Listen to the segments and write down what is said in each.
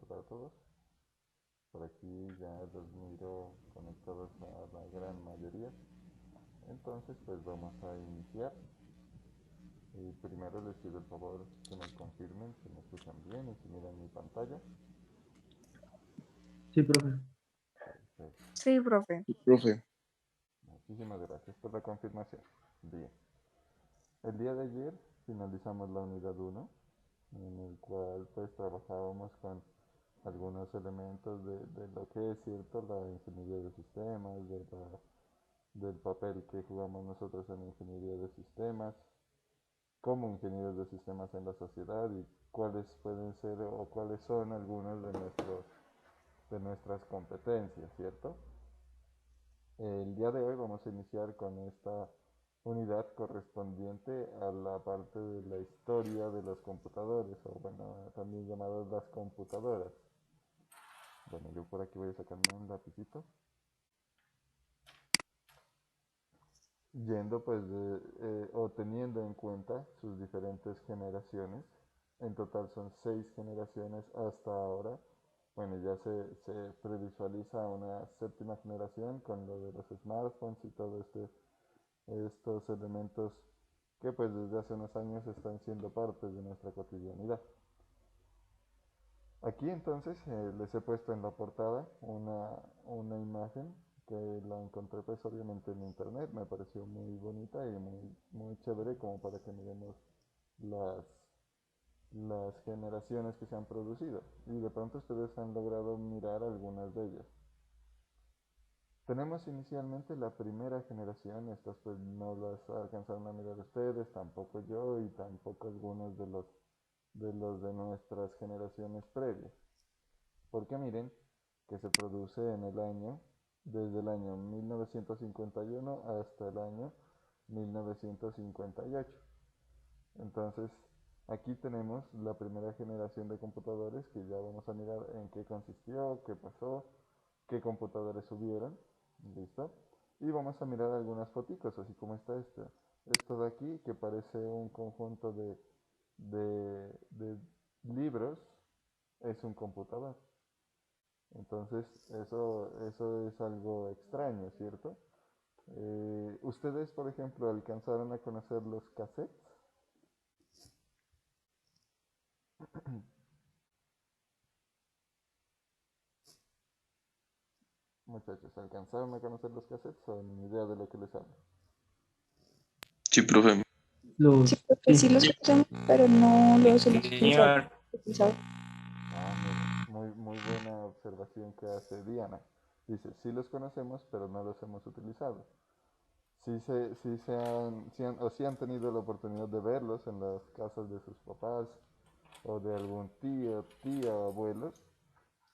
para todos. Por aquí ya los miro conectados a la gran mayoría. Entonces pues vamos a iniciar. Y primero les pido el favor que me confirmen si me escuchan bien y si miran mi pantalla. Sí, profe. Perfecto. Sí, profe. Profe, Muchísimas gracias por la confirmación. Bien. El día de ayer finalizamos la unidad 1, en el cual pues trabajábamos con algunos elementos de lo que es cierto la ingeniería de sistemas, del papel que jugamos nosotros en ingeniería de sistemas, como ingenieros de sistemas en la sociedad y cuáles pueden ser o cuáles son algunos de nuestras competencias, ¿cierto? El día de hoy vamos a iniciar con esta unidad correspondiente a la parte de la historia de los computadores, o bueno, también llamadas las computadoras. Bueno, yo por aquí voy a sacarme un lapicito. Yendo pues o teniendo en cuenta sus diferentes generaciones. En total son 6 generaciones hasta ahora. Bueno, ya se previsualiza una séptima generación con lo de los smartphones y todo estos elementos que pues desde hace unos años están siendo parte de nuestra cotidianidad. Aquí entonces les he puesto en la portada una imagen que la encontré pues obviamente en internet, me pareció muy bonita y muy chévere como para que miremos las, las generaciones que se han producido y de pronto ustedes han logrado mirar algunas de ellas. Tenemos inicialmente la primera generación, estas pues no las alcanzaron a mirar ustedes, tampoco yo y tampoco algunos de nuestras generaciones previas. Porque miren que se produce en el año, desde el año 1951 hasta el año 1958. Entonces, aquí tenemos la primera generación de computadores que ya vamos a mirar en qué consistió, qué pasó, qué computadores hubieron. ¿Listo? Y vamos a mirar algunas foticos, así como está esto. Esto de aquí, que parece un conjunto de libros, es un computador. Entonces, eso es algo extraño, ¿cierto? ¿Ustedes, por ejemplo, alcanzaron a conocer los cassettes? Muchachos, ¿alcanzaron a conocer los cassettes o ni idea de lo que les hablo? sí, profe. Los, Sí, profe, sí los conocemos, pero no los hemos señor. utilizado. Ah, miren, muy buena observación que hace Diana. Dice, sí los conocemos, pero no los hemos utilizado. Sí han tenido la oportunidad de verlos en las casas de sus papás o de algún tío, tía o abuelos,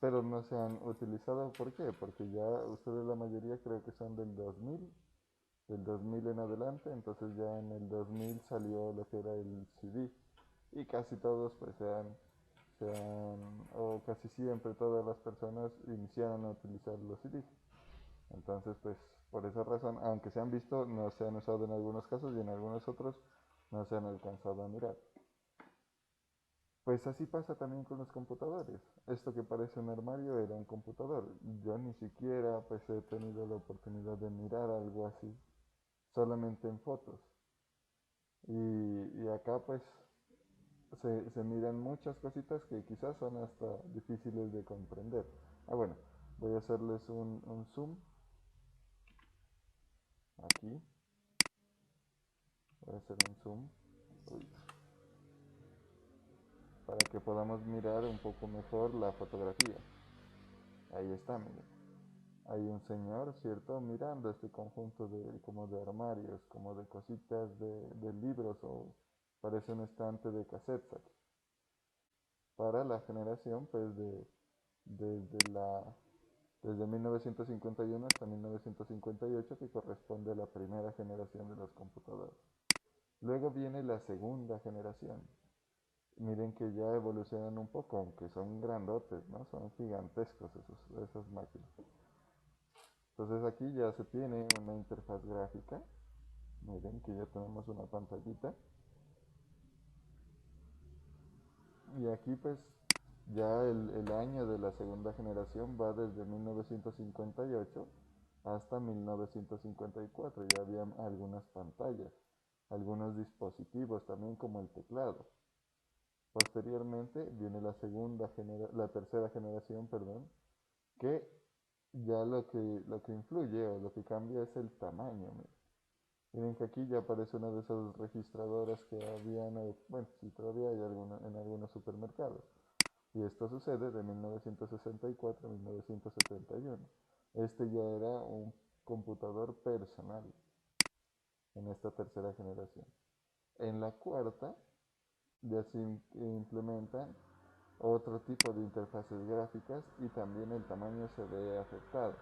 pero no se han utilizado. ¿Por qué? Porque ya ustedes la mayoría creo que son del 2000 en adelante, entonces ya en el 2000 salió lo que era el CD y casi todos pues o casi siempre todas las personas iniciaron a utilizar los CDs. Entonces pues por esa razón, aunque se han visto, no se han usado en algunos casos y en algunos otros no se han alcanzado a mirar. Pues así pasa también con los computadores. Esto que parece un armario era un computador. Yo ni siquiera pues he tenido la oportunidad de mirar algo así, solamente en fotos. Y acá pues se miran muchas cositas que quizás son hasta difíciles de comprender. Ah, bueno, voy a hacerles un zoom aquí. Voy a hacer un zoom. Uy, para que podamos mirar un poco mejor la fotografía. Ahí está, miren. Hay un señor, ¿cierto? Mirando este conjunto como de armarios, como de cositas de libros o parece un estante de cassettes aquí. Para la generación, pues, desde desde 1951 hasta 1958, que corresponde a la primera generación de los computadores. Luego viene la segunda generación. Miren que ya evolucionan un poco, aunque son grandotes, ¿no? Son gigantescos esas máquinas. Entonces aquí ya se tiene una interfaz gráfica. Miren que ya tenemos una pantallita. Y aquí pues Ya el año de la segunda generación va desde 1958 hasta 1954. Ya había algunas pantallas, algunos dispositivos también como el teclado. Posteriormente viene la tercera generación, perdón, que ya lo que influye o lo que cambia es el tamaño. Miren que aquí ya aparece una de esas registradoras que habían, bueno, sí, todavía hay en algunos supermercados. Y esto sucede de 1964 a 1971. Este ya era un computador personal en esta tercera generación. En la cuarta ya se implementan otro tipo de interfaces gráficas y también el tamaño se ve afectado,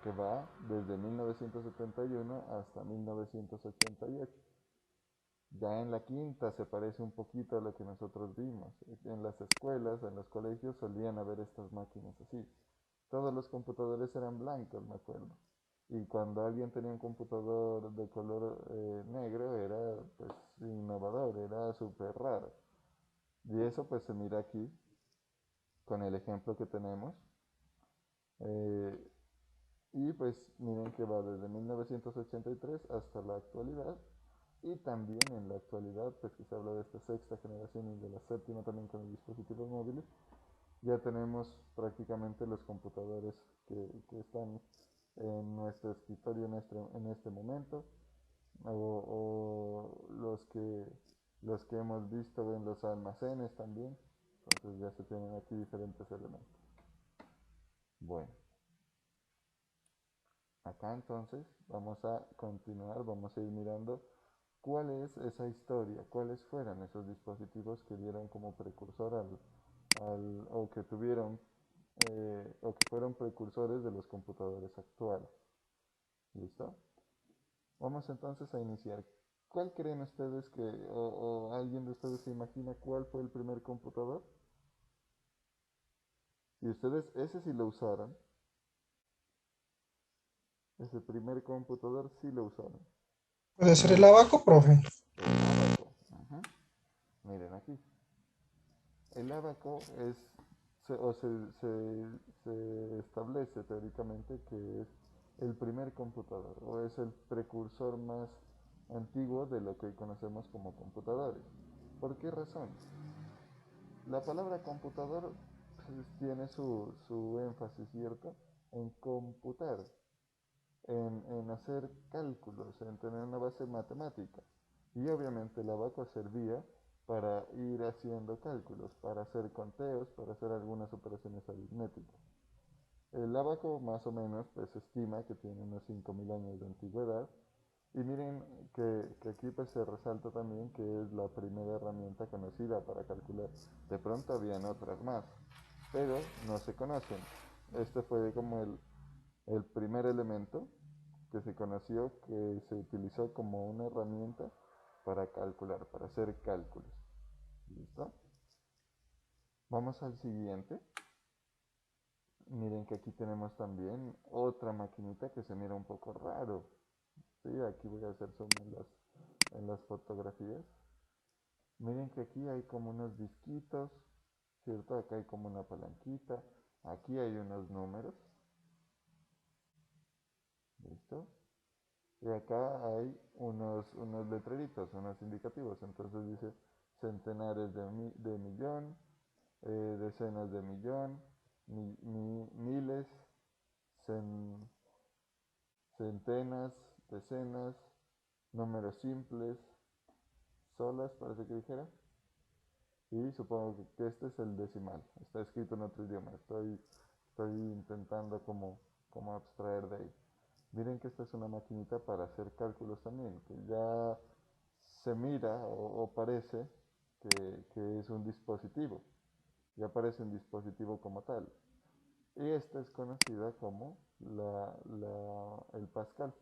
que va desde 1971 hasta 1988. Ya en la quinta se parece un poquito a lo que nosotros vimos. En las escuelas, en los colegios solían haber estas máquinas así. Todos los computadores eran blancos, me acuerdo. Y cuando alguien tenía un computador de color negro era pues innovador, era súper raro. Y eso pues se mira aquí con el ejemplo que tenemos. Eh, y pues miren que va desde 1983 hasta la actualidad. Y también en la actualidad, pues que se habla de esta sexta generación y de la séptima también con los dispositivos móviles, ya tenemos prácticamente los computadores que están en nuestro escritorio en este momento, o los que hemos visto en los almacenes también. Entonces ya se tienen aquí diferentes elementos. Bueno, acá entonces vamos a continuar, vamos a ir mirando cuál es esa historia, cuáles fueron esos dispositivos que dieron como precursor o que tuvieron, o que fueron precursores de los computadores actuales. ¿Listo? Vamos entonces a iniciar. ¿Cuál creen ustedes o alguien de ustedes se imagina cuál fue el primer computador? Y ustedes ese sí lo usaron, ese primer computador sí lo usaron. Puede ser el abaco, profe. El Abaco. Ajá. Miren aquí. El Abaco se establece teóricamente que es el primer computador o es el precursor más antiguo de lo que hoy conocemos como computadores. ¿Por qué razón? La palabra computador pues, tiene su énfasis, ¿cierto? En computar, en hacer cálculos, en tener una base matemática. Y obviamente el abaco servía para ir haciendo cálculos, para hacer conteos, para hacer algunas operaciones aritméticas. El abaco más o menos pues se estima que tiene unos 5.000 años de antigüedad. Y miren que aquí pues se resalta también que es la primera herramienta conocida para calcular. De pronto habían otras más, pero no se conocen. Este fue como el primer elemento que se conoció que se utilizó como una herramienta para calcular, para hacer cálculos. ¿Listo? Vamos al siguiente. Miren que aquí tenemos también otra maquinita que se mira un poco raro. Sí, aquí voy a hacer zoom en las fotografías. Miren que aquí hay como unos disquitos, ¿cierto? Acá hay como una palanquita. Aquí hay unos números. ¿Listo? Y acá hay unos letreritos, unos indicativos. Entonces dice centenares de millón, decenas de millón, miles, cen- centenas, decenas, números simples, solas, parece que dijera. Y supongo que este es el decimal. Está escrito en otro idioma. Estoy intentando como abstraer de ahí. Miren que esta es una maquinita para hacer cálculos también, que ya se mira o parece que es un dispositivo. Ya parece un dispositivo como tal. Y esta es conocida como el Pascal.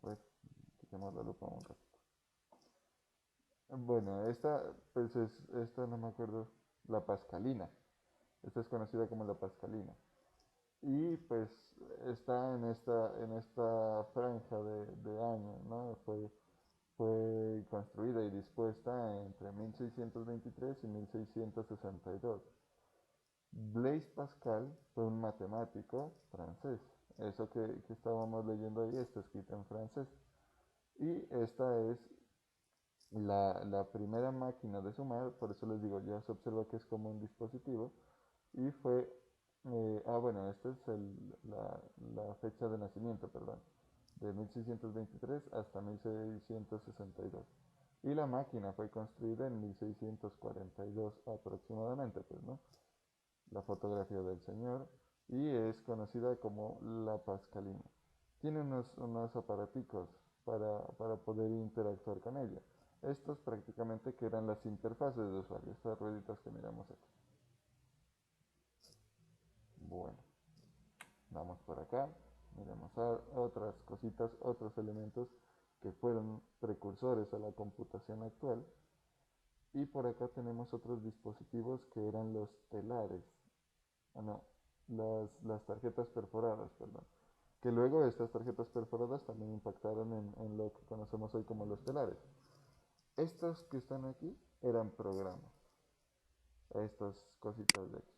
A ver, quitemos la lupa un ratito. Bueno, esta no me acuerdo, la Pascalina. Esta es conocida como la Pascalina. Y pues está en esta franja de años, ¿no? Fue fue construida y dispuesta entre 1623 y 1662. Blaise Pascal fue un matemático francés. Eso que estábamos leyendo ahí está escrito en francés. Y esta es la primera máquina de sumar, por eso les digo, ya se observa que es como un dispositivo. Y fue, bueno, esta es la fecha de nacimiento, perdón, de 1623 hasta 1662. Y la máquina fue construida en 1642 aproximadamente, pues, ¿no? La fotografía del señor, y es conocida como la pascalina. Tiene unos aparaticos para poder interactuar con ella. Estos prácticamente que eran las interfaces de usuario, estas rueditas que miramos aquí. Bueno, vamos por acá, miremos a otras cositas, otros elementos que fueron precursores a la computación actual. Y por acá tenemos otros dispositivos que eran los telares. No, las tarjetas perforadas, perdón. Que luego estas tarjetas perforadas también impactaron en lo que conocemos hoy como los telares. Estos que están aquí eran programas. Estas cositas de aquí.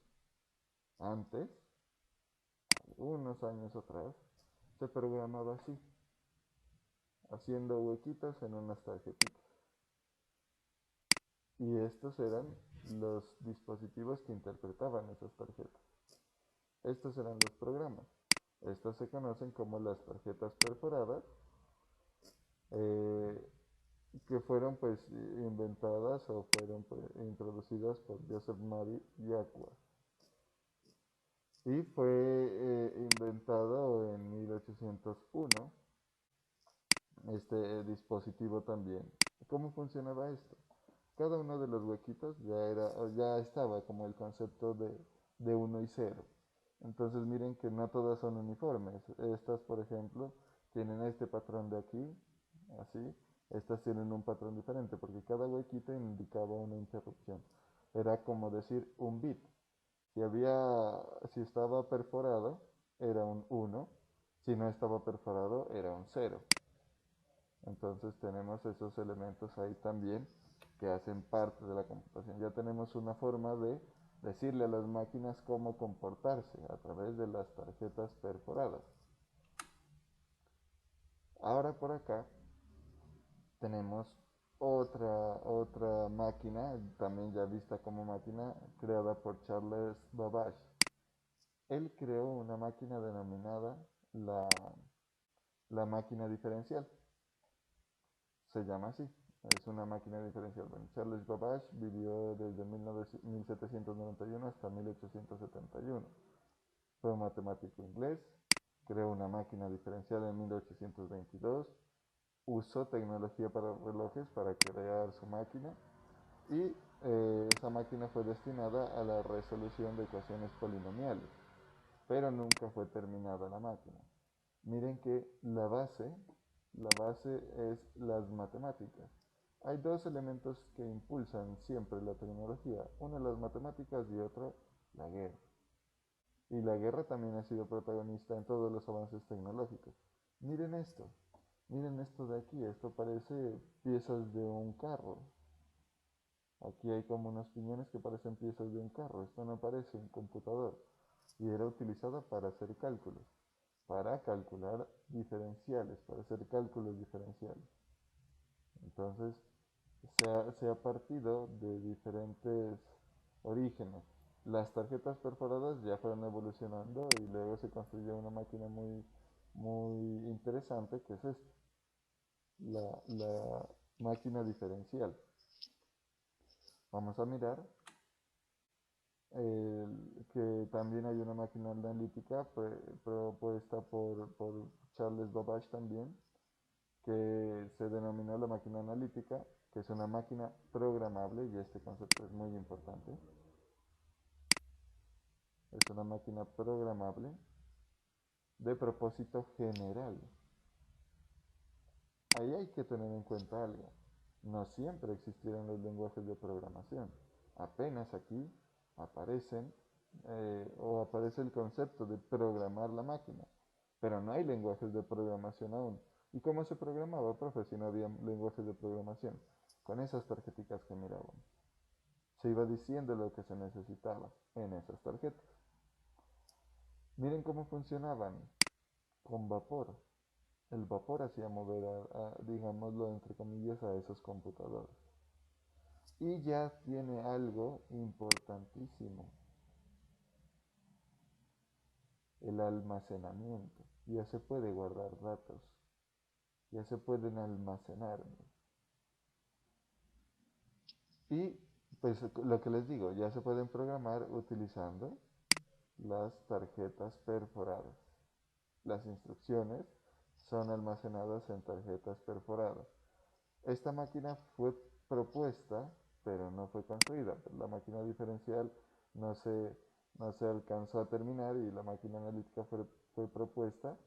Antes, unos años atrás, se programaba así, haciendo huequitos en unas tarjetitas. Y estos eran los dispositivos que interpretaban esas tarjetas. Estos eran los programas. Estos se conocen como las tarjetas perforadas, eh, que fueron pues inventadas o fueron pues, introducidas por Joseph Mary Jacquard. Y fue inventado en 1801 este dispositivo también. ¿Cómo funcionaba esto? Cada uno de los huequitos ya estaba como el concepto de 1 y 0. Entonces miren que no todas son uniformes. Estas, por ejemplo, tienen este patrón de aquí, así. Estas tienen un patrón diferente porque cada huequito indicaba una interrupción. Era como decir un bit. Si estaba perforado, era un 1. Si no estaba perforado, era un 0. Entonces tenemos esos elementos ahí también que hacen parte de la computación. Ya tenemos una forma de decirle a las máquinas cómo comportarse a través de las tarjetas perforadas. Ahora por acá tenemos otra máquina, también ya vista como máquina, creada por Charles Babbage. Él creó una máquina denominada la máquina diferencial. Se llama así, es una máquina diferencial. Bueno, Charles Babbage vivió desde 1791 hasta 1871. Fue un matemático inglés, creó una máquina diferencial en 1822, usó tecnología para relojes para crear su máquina y esa máquina fue destinada a la resolución de ecuaciones polinomiales, pero nunca fue terminada la máquina. Miren que la base es las matemáticas. Hay dos elementos que impulsan siempre la tecnología, una las matemáticas y otra la guerra. Y la guerra también ha sido protagonista en todos los avances tecnológicos. Miren esto de aquí, esto parece piezas de un carro. Aquí hay como unos piñones que parecen piezas de un carro, esto no parece un computador. Y era utilizada para hacer cálculos, para calcular diferenciales, para hacer cálculos diferenciales. Entonces, se ha partido de diferentes orígenes. Las tarjetas perforadas ya fueron evolucionando y luego se construyó una máquina muy interesante que es esta, la máquina diferencial. Vamos a mirar que también hay una máquina analítica propuesta por Charles Babbage también, que se denominó la máquina analítica, que es una máquina programable, y este concepto es muy importante. Es una máquina programable de propósito general. Ahí hay que tener en cuenta algo. No siempre existieron los lenguajes de programación. Apenas aquí aparecen o aparece el concepto de programar la máquina. Pero no hay lenguajes de programación aún. ¿Y cómo se programaba, profe, si no había lenguaje de programación? Con esas tarjeticas que mirábamos. Se iba diciendo lo que se necesitaba en esas tarjetas. Miren cómo funcionaban con vapor. El vapor hacía mover, digámoslo entre comillas, a esos computadores. Y ya tiene algo importantísimo, el almacenamiento. Ya se puede guardar datos, ya se pueden almacenar. Y pues lo que les digo, ya se pueden programar utilizando las tarjetas perforadas. Las instrucciones son almacenadas en tarjetas perforadas. Esta máquina fue propuesta, pero no fue construida. La máquina diferencial no se, no se alcanzó a terminar y la máquina analítica fue propuesta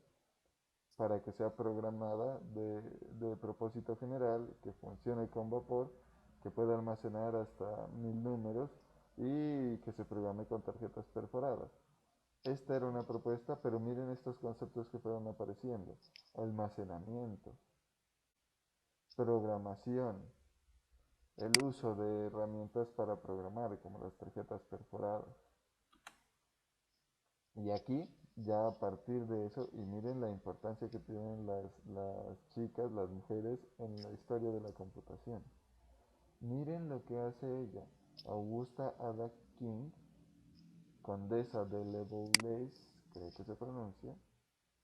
para que sea programada de propósito general, que funcione con vapor, que pueda almacenar hasta 1000 números y que se programe con tarjetas perforadas. Esta era una propuesta, pero miren estos conceptos que fueron apareciendo. Almacenamiento, programación, el uso de herramientas para programar, como las tarjetas perforadas. Y aquí, ya a partir de eso, y miren la importancia que tienen las chicas, las mujeres, en la historia de la computación. Miren lo que hace ella, Augusta Ada King, condesa de Leboulez, creo que se pronuncia,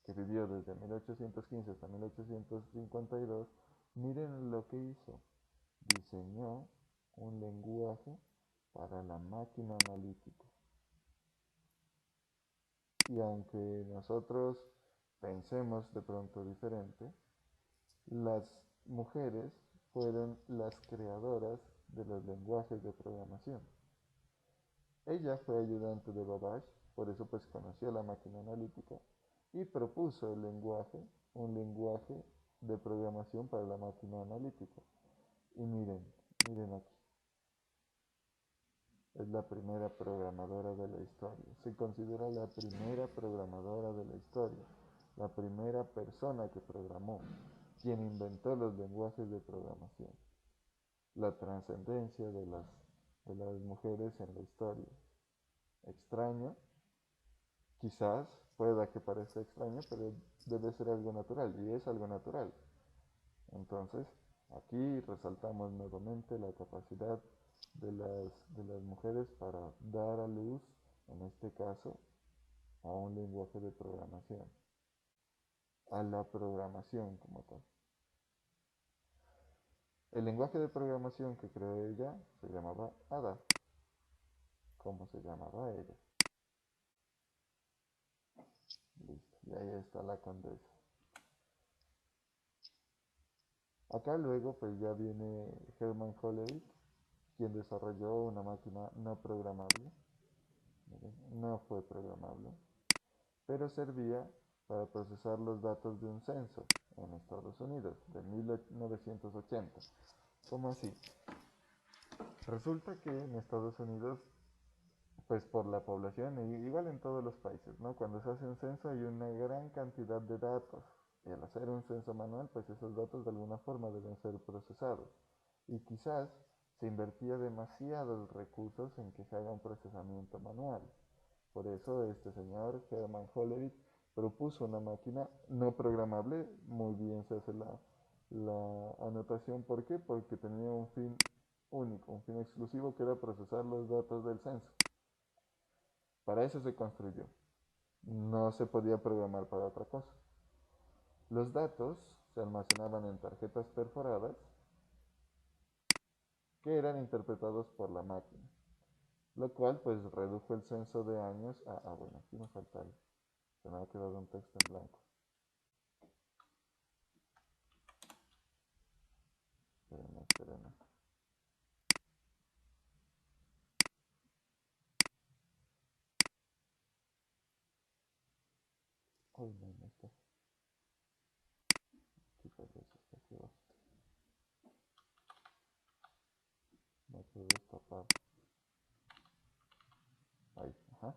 que vivió desde 1815 hasta 1852, miren lo que hizo. Diseñó un lenguaje para la máquina analítica. Y aunque nosotros pensemos de pronto diferente, las mujeres fueron las creadoras de los lenguajes de programación. Ella fue ayudante de Babbage, por eso pues conoció la máquina analítica y propuso el lenguaje, un lenguaje de programación para la máquina analítica. Y miren aquí. Es la primera programadora de la historia. Se considera la primera programadora de la historia. La primera persona que programó. Quien inventó los lenguajes de programación. La trascendencia de las mujeres en la historia. Extraño. Quizás pueda que parezca extraño, pero debe ser algo natural. Y es algo natural. Entonces, aquí resaltamos nuevamente la capacidad de las mujeres para dar a luz, en este caso, a un lenguaje de programación, a la programación como tal. El lenguaje de programación que creó ella se llamaba Ada, como se llamaba ella. Listo, y ahí está la condesa. Acá luego pues ya viene Hermann Hollerith, quien desarrolló una máquina no programable. Miren, no fue programable, pero servía para procesar los datos de un censo en Estados Unidos de 1980. ¿Cómo así? Resulta que en Estados Unidos, pues por la población, igual en todos los países, ¿no? Cuando se hace un censo hay una gran cantidad de datos. Y al hacer un censo manual, pues esos datos de alguna forma deben ser procesados. Y quizás se invertía demasiados recursos en que se haga un procesamiento manual. Por eso este señor, Hermann Hollerith, propuso una máquina no programable. Muy bien se hace la anotación. ¿Por qué? Porque tenía un fin único, un fin exclusivo, que era procesar los datos del censo. Para eso se construyó. No se podía programar para otra cosa. Los datos se almacenaban en tarjetas perforadas que eran interpretados por la máquina, lo cual pues redujo el censo de años a bueno, aquí me falta algo. Se me ha quedado un texto en blanco. Espérenme. Uy, no está. Quítale eso, está aquí abajo. No puedo destapar. Ahí, ajá.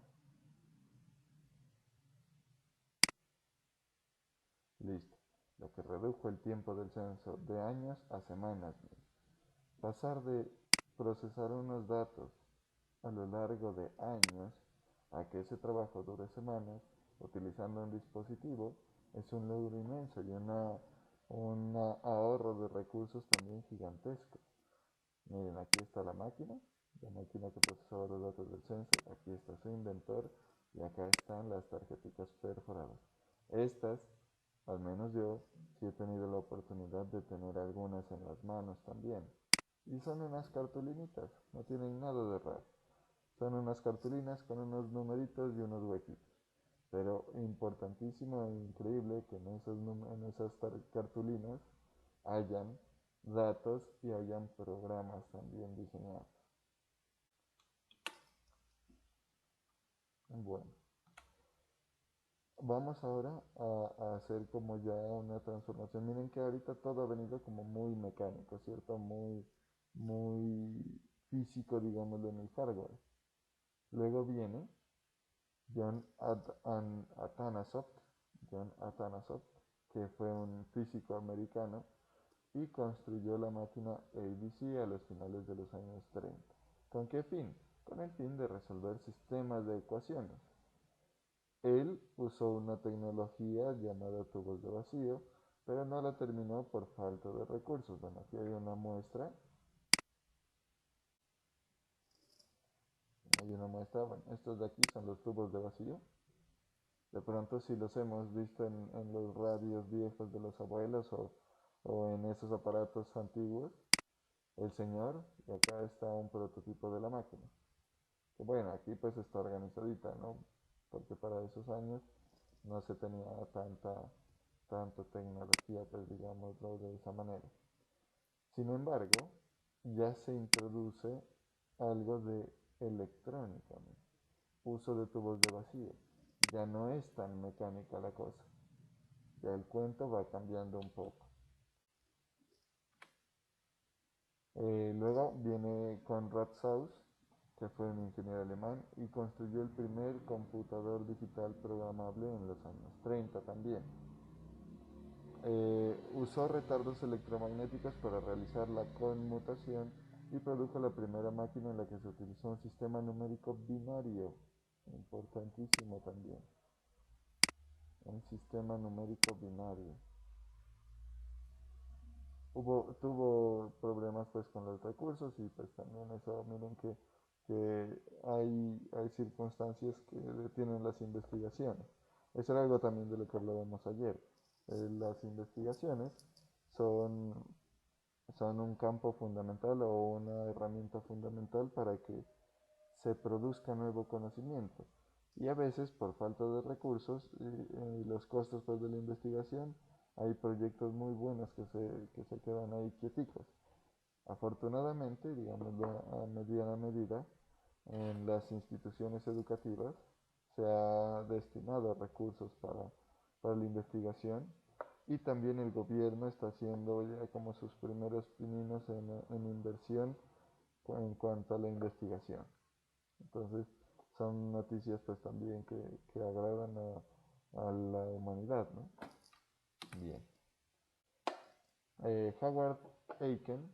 Listo. Lo que redujo el tiempo del censo de años a semanas. Pasar de procesar unos datos a lo largo de años a que ese trabajo dure semanas utilizando un dispositivo es un logro inmenso y un ahorro de recursos también gigantesco. Miren, aquí está la máquina que procesaba los datos del censo, aquí está su inventor y acá están las tarjeticas perforadas. Estas, al menos yo, sí he tenido la oportunidad de tener algunas en las manos también. Y son unas cartulinitas, no tienen nada de raro. Son unas cartulinas con unos numeritos y unos huequitos. Pero importantísimo e increíble que en esas cartulinas hayan datos y hayan programas también diseñados. Bueno, vamos ahora a hacer como ya una transformación. Miren que ahorita todo ha venido como muy mecánico, ¿cierto? Muy físico, digámoslo, en el hardware. Luego viene John Atanasoft, John Atanasoft, que fue un físico americano y construyó la máquina ABC a los finales de los años 30. ¿Con qué fin? Con el fin de resolver sistemas de ecuaciones. Él usó una tecnología llamada tubos de vacío, pero no la terminó por falta de recursos. Bueno, aquí hay una muestra. Bueno, estos de aquí son los tubos de vacío. De pronto si los hemos visto en los radios viejos de los abuelos o en esos aparatos antiguos, el señor, y acá está un prototipo de la máquina. Que bueno, aquí pues está organizadita, ¿no? Porque para esos años no se tenía tanta tecnología, pues digámoslo de esa manera. Sin embargo, ya se introduce algo de electrónica, ¿no? Uso de tubos de vacío. Ya no es tan mecánica la cosa. Ya el cuento va cambiando un poco. Luego viene Konrad Zuse, que fue un ingeniero alemán y construyó el primer computador digital programable en los años 30 también. Usó retardos electromagnéticos para realizar la conmutación y produjo la primera máquina en la que se utilizó un sistema numérico binario, importantísimo también, un sistema numérico binario. Tuvo problemas pues con los recursos y pues también eso, miren que hay circunstancias que detienen las investigaciones. Eso era algo también de lo que hablábamos ayer. Las investigaciones son, son un campo fundamental o una herramienta fundamental para que se produzca nuevo conocimiento. Y a veces por falta de recursos y los costos pues, de la investigación, hay proyectos muy buenos que se quedan ahí quieticos. Afortunadamente, digamos a mediana medida, en las instituciones educativas se ha destinado recursos para la investigación y también el gobierno está haciendo ya como sus primeros pininos en inversión en cuanto a la investigación. Entonces son noticias pues también que agradan a la humanidad, ¿no? Bien. Howard Aiken,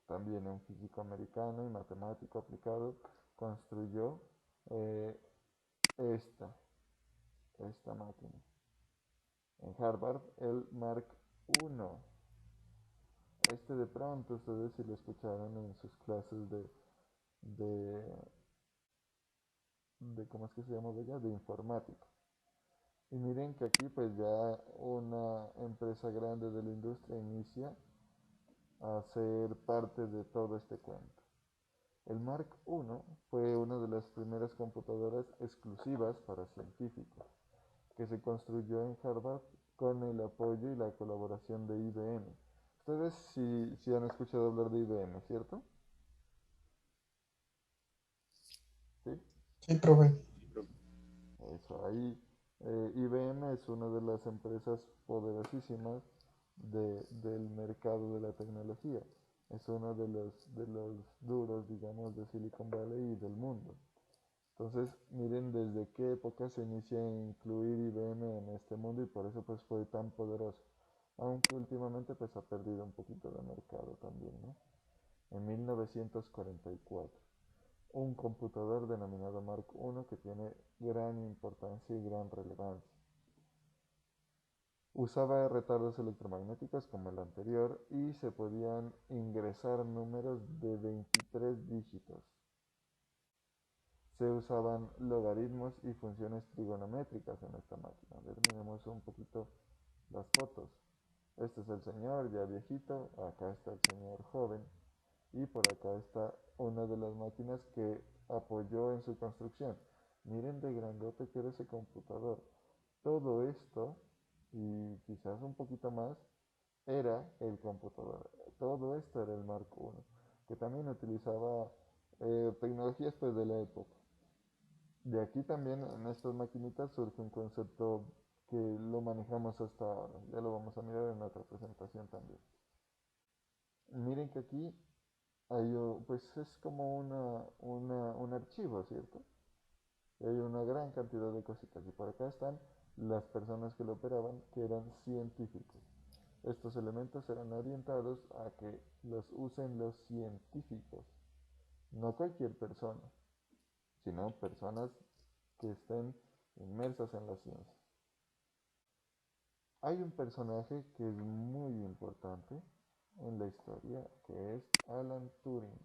también un físico americano y matemático aplicado, construyó eh, esta, esta máquina. En Harvard, el Mark I. Este de pronto ustedes si lo escucharon en sus clases de, ¿cómo es que se llama ella? De informática. Y miren que aquí pues ya una empresa grande de la industria inicia a ser parte de todo este cuento. El Mark I fue una de las primeras computadoras exclusivas para científicos, que se construyó en Harvard con el apoyo y la colaboración de IBM. Ustedes sí han escuchado hablar de IBM, ¿cierto? ¿Sí? Sí, profe. Eso, ahí IBM es una de las empresas poderosísimas del mercado de la tecnología. Es uno de los duros, digamos, de Silicon Valley y del mundo. Entonces, miren desde qué época se inicia a incluir IBM en este mundo y por eso pues fue tan poderoso. aunque últimamente pues ha perdido un poquito de mercado también, ¿no? En 1944, un computador denominado Mark I que tiene gran importancia y gran relevancia. Usaba retardos electromagnéticos como el anterior y se podían ingresar números de 23 dígitos. Se usaban logaritmos y funciones trigonométricas en esta máquina. A ver, miremos un poquito las fotos. Este es el señor ya viejito, acá está el señor joven y por acá está una de las máquinas que apoyó en su construcción. Miren de grandote que era ese computador. Todo esto y quizás un poquito más era el computador. Todo esto era el Mark I, que también utilizaba tecnologías pues de la época. De aquí también en estas maquinitas surge un concepto que lo manejamos hasta ahora. Ya lo vamos a mirar en otra presentación también. Miren que aquí hay, pues es como un archivo, ¿cierto? Y hay una gran cantidad de cositas. Y por acá están las personas que lo operaban, que eran científicos. Estos elementos eran orientados a que los usen los científicos, no cualquier persona, sino personas que estén inmersas en la ciencia. Hay un personaje que es muy importante en la historia, que es Alan Turing.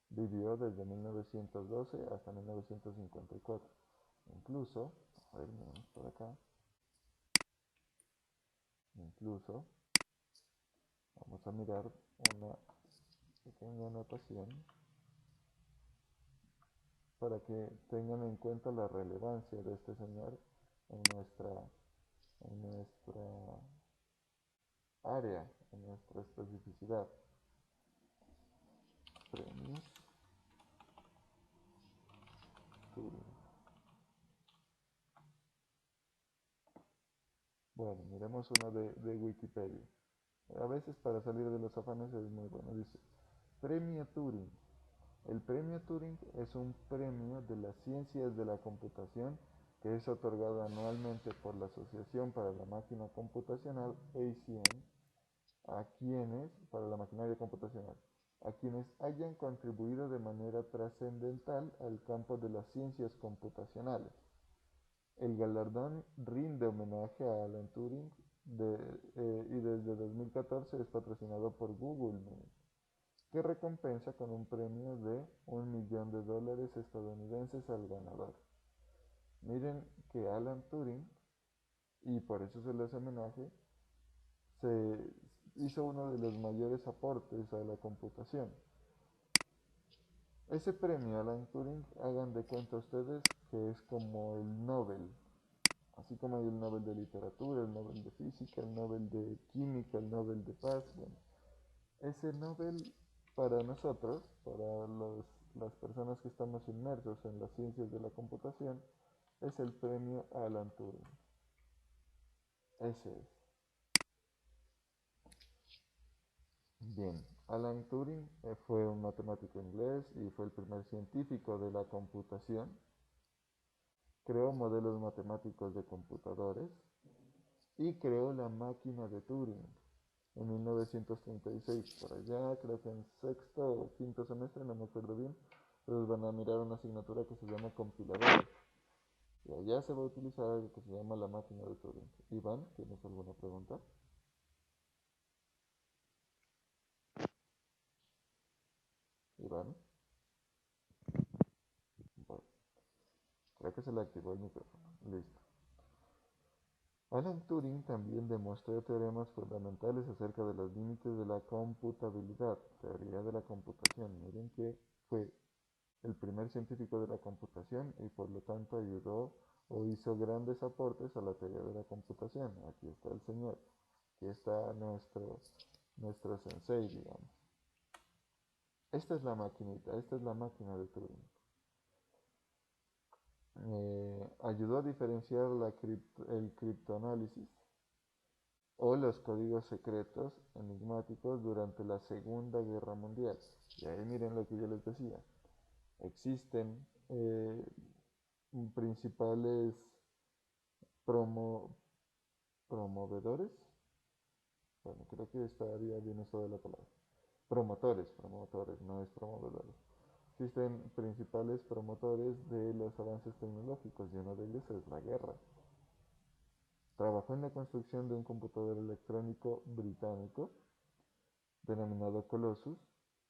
Vivió desde 1912 hasta 1954. Incluso, a ver, miramos por acá, incluso, vamos a mirar una pequeña anotación para que tengan en cuenta la relevancia de este señor en nuestra área, en nuestra especificidad. Premios Turing. Bueno, miremos uno de Wikipedia. A veces para salir de los afanes es muy bueno. Dice, Premio Turing. El premio Turing es un premio de las ciencias de la computación que es otorgado anualmente por la Asociación para la Máquina Computacional, ACM, para la maquinaria computacional, a quienes hayan contribuido de manera trascendental al campo de las ciencias computacionales. El galardón rinde homenaje a Alan Turing y desde 2014 es patrocinado por Google, que recompensa con un premio de $1.000.000 estadounidenses al ganador. Miren que Alan Turing, y por eso se le hace homenaje, se hizo uno de los mayores aportes a la computación. Ese premio Alan Turing, hagan de cuenta ustedes que es como el Nobel, así como hay el Nobel de Literatura, el Nobel de Física, el Nobel de Química, el Nobel de Paz. Bueno, ese Nobel para nosotros, para las personas que estamos inmersos en las ciencias de la computación, es el premio Alan Turing. Ese es. Bien, Alan Turing fue un matemático inglés y fue el primer científico de la computación. Creó modelos matemáticos de computadores y creó la máquina de Turing en 1936. Por allá, creo que en sexto o quinto semestre, no me acuerdo bien, entonces van a mirar una asignatura que se llama compiladores. Y allá se va a utilizar algo que se llama la máquina de Turing. Iván, ¿tienes alguna pregunta? Iván, bueno, creo que se le activó el micrófono. Listo. Alan Turing también demostró teoremas fundamentales acerca de los límites de la computabilidad, teoría de la computación. Miren que fue el primer científico de la computación y por lo tanto ayudó o hizo grandes aportes a la teoría de la computación. Aquí está el señor, aquí está nuestro sensei, digamos. Esta es la maquinita, esta es la máquina de Turing. Ayudó a diferenciar el criptoanálisis o los códigos secretos enigmáticos durante la Segunda Guerra Mundial. Y ahí miren lo que yo les decía. Existen principales promovedores, Bueno, creo que estaría bien usada la palabra. Promotores, no es promovedores. Existen principales promotores de los avances tecnológicos y uno de ellos es la guerra. Trabajó en la construcción de un computador electrónico británico denominado Colossus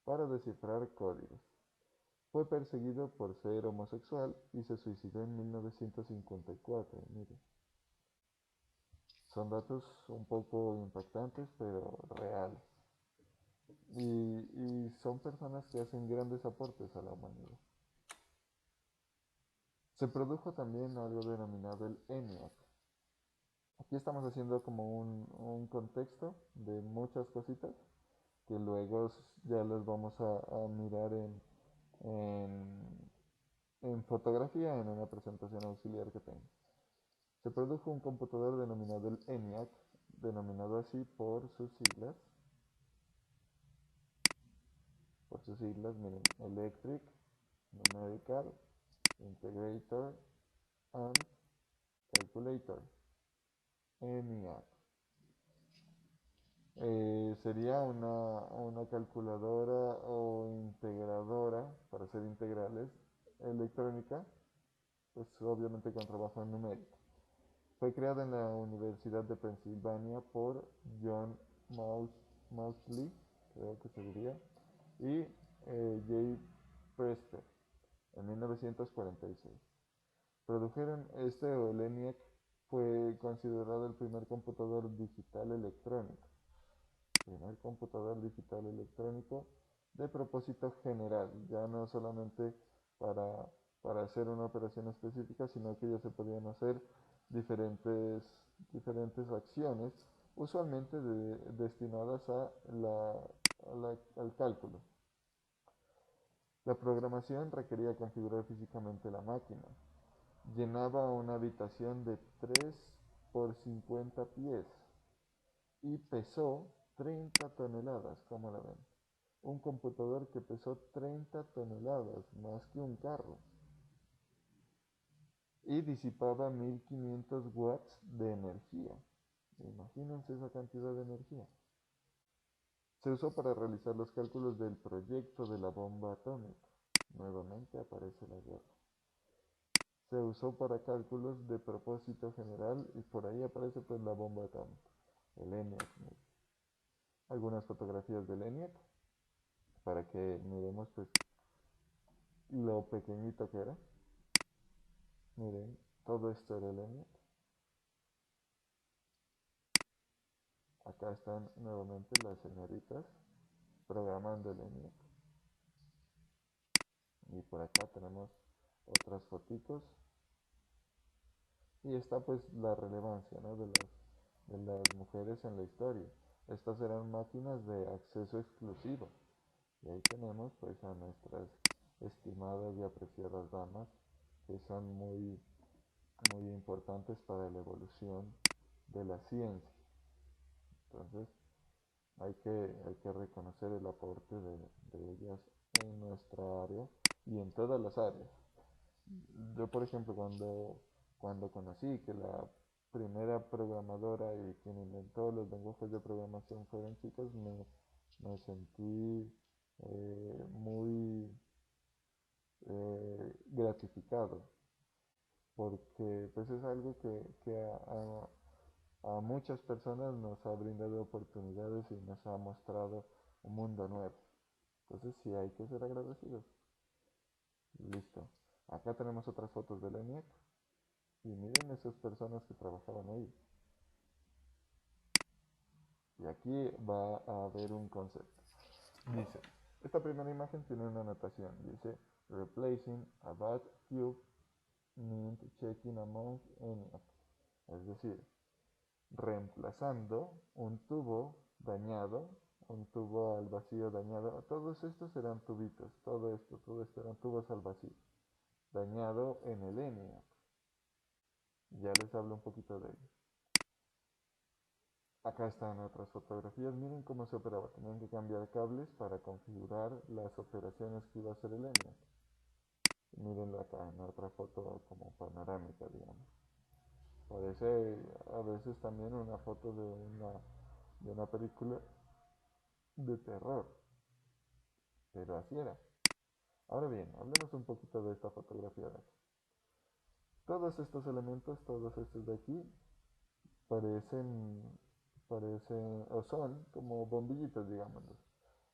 para descifrar códigos. Fue perseguido por ser homosexual y se suicidó en 1954. Mire, son datos un poco impactantes, pero reales. Y son personas que hacen grandes aportes a la humanidad. Se produjo también algo denominado el ENIAC. Aquí estamos haciendo como un contexto de muchas cositas que luego ya les vamos a mirar en, en fotografía en una presentación auxiliar que tengo. Se produjo un computador denominado el ENIAC, denominado así por sus siglas, miren, Electric, Numerical, Integrator and Calculator, ENIAC. Sería una calculadora o integradora, para hacer integrales, electrónica, pues obviamente con trabajo en numérica. Fue creada en la Universidad de Pensilvania por John Mauchly, creo que se diría, y J. Presper en 1946. Produjeron o el ENIAC fue considerado el primer computador digital electrónico. Primer computador digital electrónico de propósito general, ya no solamente para, para hacer una operación específica, sino que ya se podían hacer diferentes, diferentes acciones, usualmente destinadas al cálculo. La programación requería configurar físicamente la máquina. Llenaba una habitación de 3 por 50 pies y pesó 30 toneladas, como la ven. Un computador que pesó 30 toneladas, más que un carro. Y disipaba 1500 watts de energía. Imagínense esa cantidad de energía. Se usó para realizar los cálculos del proyecto de la bomba atómica. Nuevamente aparece la guerra. Se usó para cálculos de propósito general y por ahí aparece pues la bomba atómica, el ENIAC. Algunas fotografías del ENIAC para que miremos pues lo pequeñito que era. Miren, todo esto era el ENIAC. Acá están nuevamente las señoritas programando el ENIAC. Y por acá tenemos otras fotitos. Y está pues la relevancia, ¿no?, de las mujeres en la historia. Estas eran máquinas de acceso exclusivo. Y ahí tenemos pues a nuestras estimadas y apreciadas damas, que son muy, muy importantes para la evolución de la ciencia. Entonces hay que reconocer el aporte de ellas en nuestra área y en todas las áreas. Yo, por ejemplo, cuando conocí que la primera programadora y quien inventó los lenguajes de programación fueron chicas, me sentí muy gratificado, porque pues es algo que a muchas personas nos ha brindado oportunidades y nos ha mostrado un mundo nuevo. Entonces sí hay que ser agradecidos. Listo. Acá tenemos otras fotos del ENIAC y miren esas personas que trabajaban ahí. Y aquí va a haber un concepto. Dice, esta primera imagen tiene una anotación. Dice, replacing a bad cube means checking among ENIAC. Es decir, reemplazando un tubo dañado, un tubo al vacío dañado. Todos estos eran tubitos, todo esto eran tubos al vacío, dañado en el ENIAC. Ya les hablo un poquito de ello. Acá están otras fotografías, miren cómo se operaba. Tenían que cambiar cables para configurar las operaciones que iba a hacer el ENIAC. Mírenlo acá en otra foto como panorámica, digamos. Parece a veces también una foto de una película de terror, pero así era. Ahora bien, hablemos un poquito de esta fotografía de aquí. Todos estos elementos, todos estos de aquí, parecen, parecen, o son como bombillitas, digámoslo.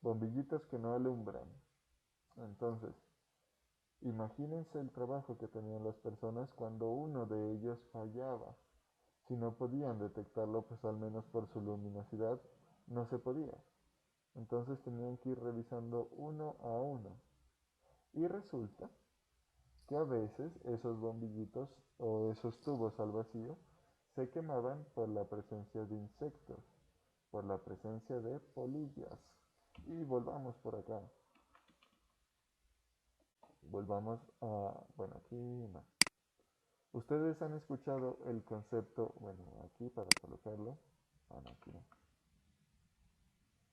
Bombillitas que no alumbran. Entonces, imagínense el trabajo que tenían las personas cuando uno de ellos fallaba. Si no podían detectarlo, pues al menos por su luminosidad, no se podía. Entonces tenían que ir revisando uno a uno. Y resulta que a veces esos bombillitos o esos tubos al vacío se quemaban por la presencia de insectos, por la presencia de polillas. Y volvamos por acá. Volvamos a... Bueno, aquí no. Ustedes han escuchado el concepto, bueno, aquí para colocarlo. Ah, no, aquí no.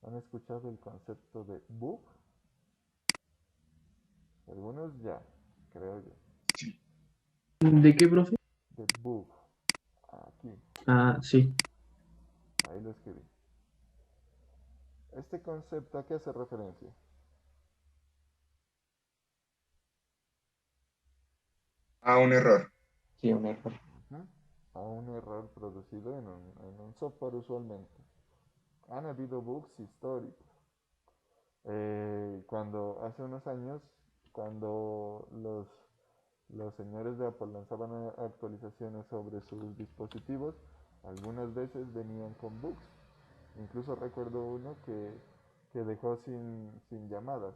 ¿Han escuchado el concepto de bug? Algunos ya, creo yo. ¿De qué, profe? De bug. Aquí, Ah, sí. ahí lo escribí. Este concepto, ¿a qué hace referencia? A un error. Sí, un error. Ujú. A un error producido en un software usualmente. Han habido bugs históricos. Cuando hace unos años, cuando los señores de Apple lanzaban actualizaciones sobre sus dispositivos, algunas veces venían con bugs. Incluso recuerdo uno que dejó sin llamadas.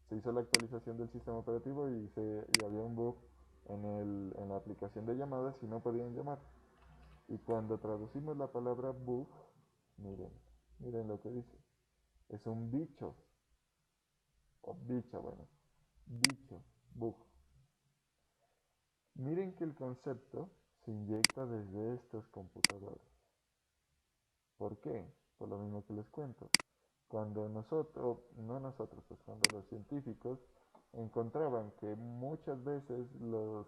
Se hizo la actualización del sistema operativo y había un bug en la aplicación de llamadas y no podían llamar. Y cuando traducimos la palabra bug, miren, miren lo que dice. Es un bicho, o bicha, bueno, bicho, bug. Miren que el concepto se inyecta desde estos computadores. ¿Por qué? Por lo mismo que les cuento. Cuando nosotros, no nosotros, pues cuando los científicos encontraban que muchas veces los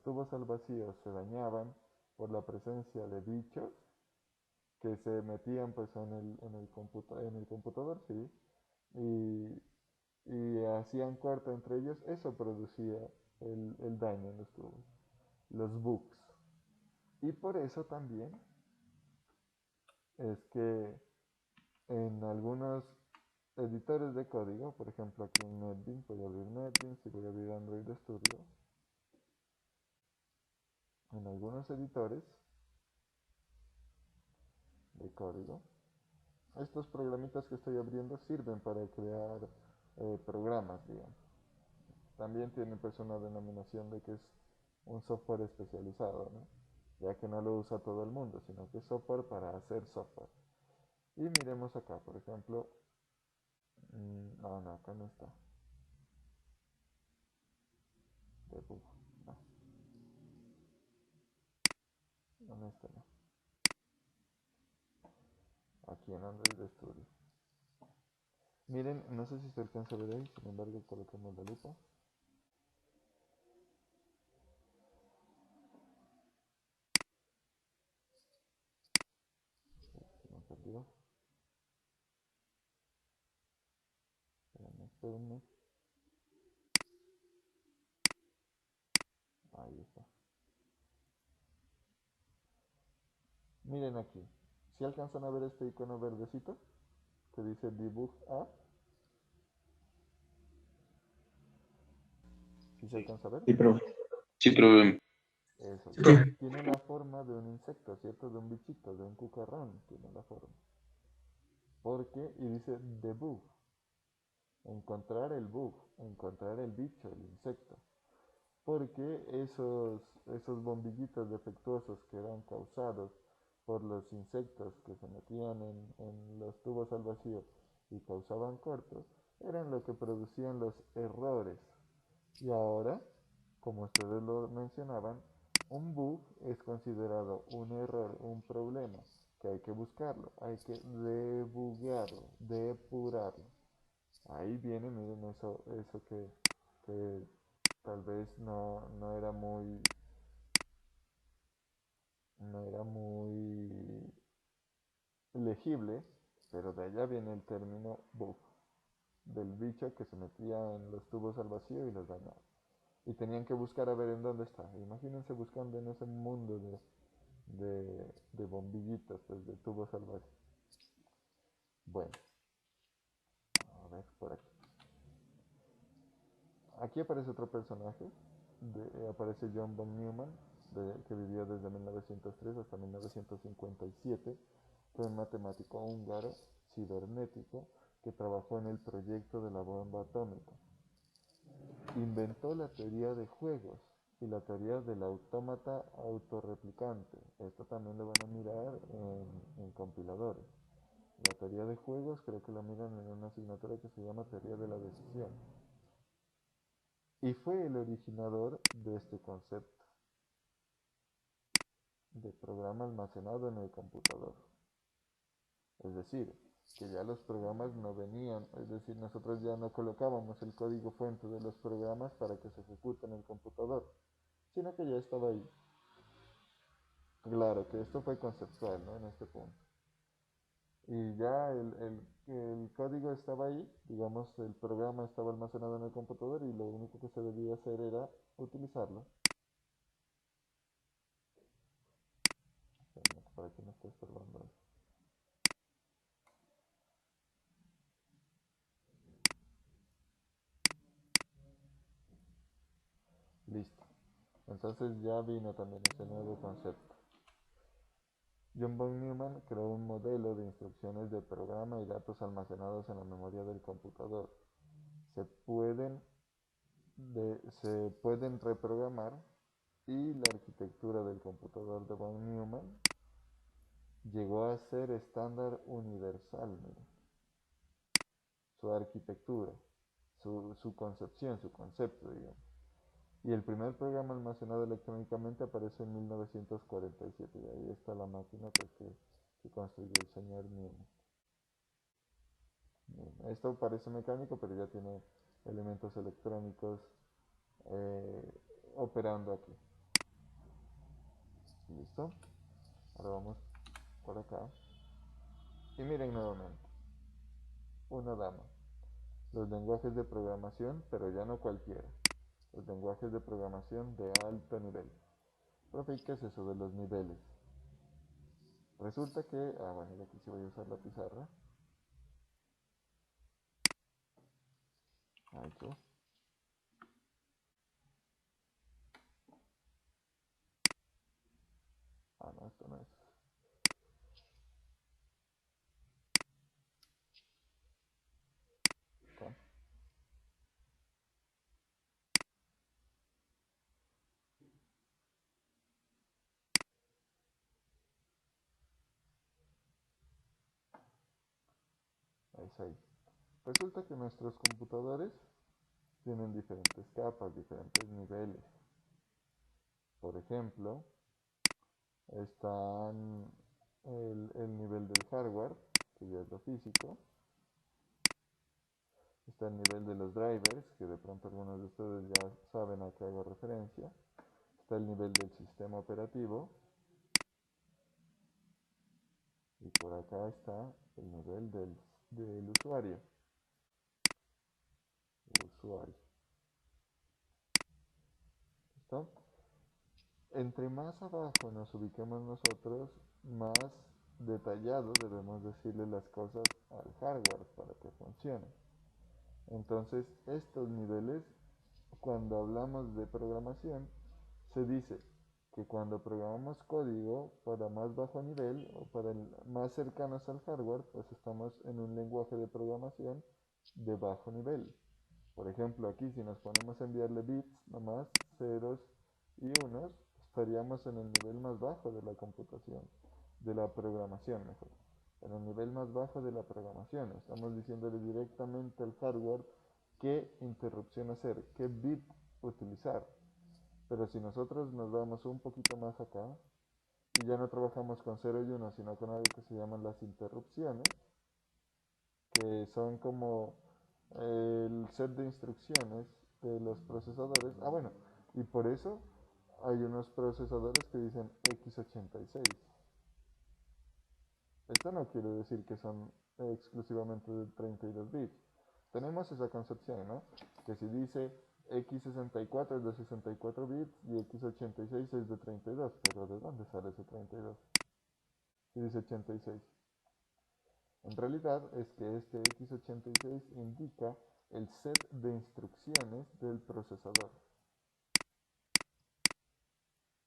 tubos al vacío se dañaban por la presencia de bichos que se metían pues en el computador, sí, y, y hacían corte entre ellos, eso producía el daño en los tubos, los bugs. Y por eso también es que en algunos editores de código, por ejemplo aquí en NetBeans, voy a abrir NetBeans y voy a abrir Android Studio. En algunos editores de código, estos programitas que estoy abriendo sirven para crear programas, digamos. También tienen pues una denominación de que es un software especializado, ¿no? Ya que no lo usa todo el mundo, sino que es software para hacer software. Y miremos acá, por ejemplo, no, acá no está. Debug, no, no está, no. Aquí en Android Studio. Miren, no sé si se alcanza a ver ahí, sin embargo coloquemos la lupa. Se me perdió. Espérenme. Ahí está. Miren aquí. Si alcanzan a ver este icono verdecito que dice Debug App. ¿Sí se alcanza a ver? Sí, profe. Sí, profe. Eso. Sí. Tiene la forma de un insecto, ¿cierto? De un bichito, de un cucarrón. Tiene la forma. ¿Por qué? Y dice debug. Encontrar el bug. Encontrar el bicho, el insecto. Porque esos bombillitos defectuosos que eran causados por los insectos que se metían en los tubos al vacío y causaban cortos, eran lo que producían los errores. Y ahora, como ustedes lo mencionaban, un bug es considerado un error, un problema, que hay que buscarlo, hay que debuguearlo, depurarlo. Ahí viene, miren eso que tal vez no era muy legible, pero de allá viene el término bug, del bicho que se metía en los tubos al vacío y los dañaba. Y tenían que buscar a ver en dónde está. Imagínense buscando en ese mundo de bombillitas, pues de tubos al vacío. Bueno, a ver por aquí. Aquí aparece otro personaje, aparece John von Neumann, que vivió desde 1903 hasta 1957. Fue un matemático húngaro cibernético que trabajó en el proyecto de la bomba atómica. Inventó la teoría de juegos y la teoría del autómata autorreplicante. Esto también lo van a mirar en compiladores. La teoría de juegos creo que lo miran en una asignatura que se llama teoría de la decisión. Y fue el originador de este concepto de programa almacenado en el computador. Es decir, que ya los programas no venían, es decir, nosotros ya no colocábamos el código fuente de los programas para que se ejecuten en el computador, sino que ya estaba ahí. Claro que esto fue conceptual, ¿no? En este punto. Y ya el código estaba ahí, digamos, el programa estaba almacenado en el computador y lo único que se debía hacer era utilizarlo. Por aquí no está estorbando. Listo. Entonces ya vino también ese nuevo concepto. John von Neumann creó un modelo de instrucciones de programa y datos almacenados en la memoria del computador. Se pueden, se pueden reprogramar y la arquitectura del computador de von Neumann llegó a ser estándar universal. Mira. Su arquitectura, su concepción, su concepto, digamos. Y el primer programa almacenado electrónicamente aparece en 1947, y ahí está la máquina pues, que construyó el señor Newman. Esto parece mecánico, pero ya tiene elementos electrónicos operando aquí. ¿Listo? Ahora vamos por acá. Y miren nuevamente. Una dama. Los lenguajes de programación, pero ya no cualquiera. Los lenguajes de programación de alto nivel. Profe, ¿qué es eso de los niveles? Resulta que, bueno, y aquí sí voy a usar la pizarra. Ahí está. No, esto no es. Acá. Ahí está ahí. Resulta que nuestros computadores tienen diferentes capas, diferentes niveles. Por ejemplo, están el nivel del hardware, que ya es lo físico. Está el nivel de los drivers, que de pronto algunos de ustedes ya saben a qué hago referencia. Está el nivel del sistema operativo. Y por acá está el nivel del usuario. ¿Listo? Entre más abajo nos ubiquemos nosotros, más detallado debemos decirle las cosas al hardware para que funcione. Entonces, estos niveles, cuando hablamos de programación, se dice que cuando programamos código para más bajo nivel o para más cercanos al hardware, pues estamos en un lenguaje de programación de bajo nivel. Por ejemplo, aquí si nos ponemos a enviarle bits, nomás ceros y unos, estaríamos en el nivel más bajo de la computación, de la programación mejor. En el nivel más bajo de la programación, estamos diciéndole directamente al hardware qué interrupción hacer, qué bit utilizar. Pero si nosotros nos vamos un poquito más acá, y ya no trabajamos con 0 y 1, sino con algo que se llaman las interrupciones, que son como el set de instrucciones de los procesadores. Bueno, y por eso hay unos procesadores que dicen x86. Esto no quiere decir que son exclusivamente de 32 bits. Tenemos esa concepción, ¿no? Que si dice x64 es de 64 bits y x86 es de 32, pero ¿de dónde sale ese 32? Si dice 86. En realidad es que este x86 indica el set de instrucciones del procesador.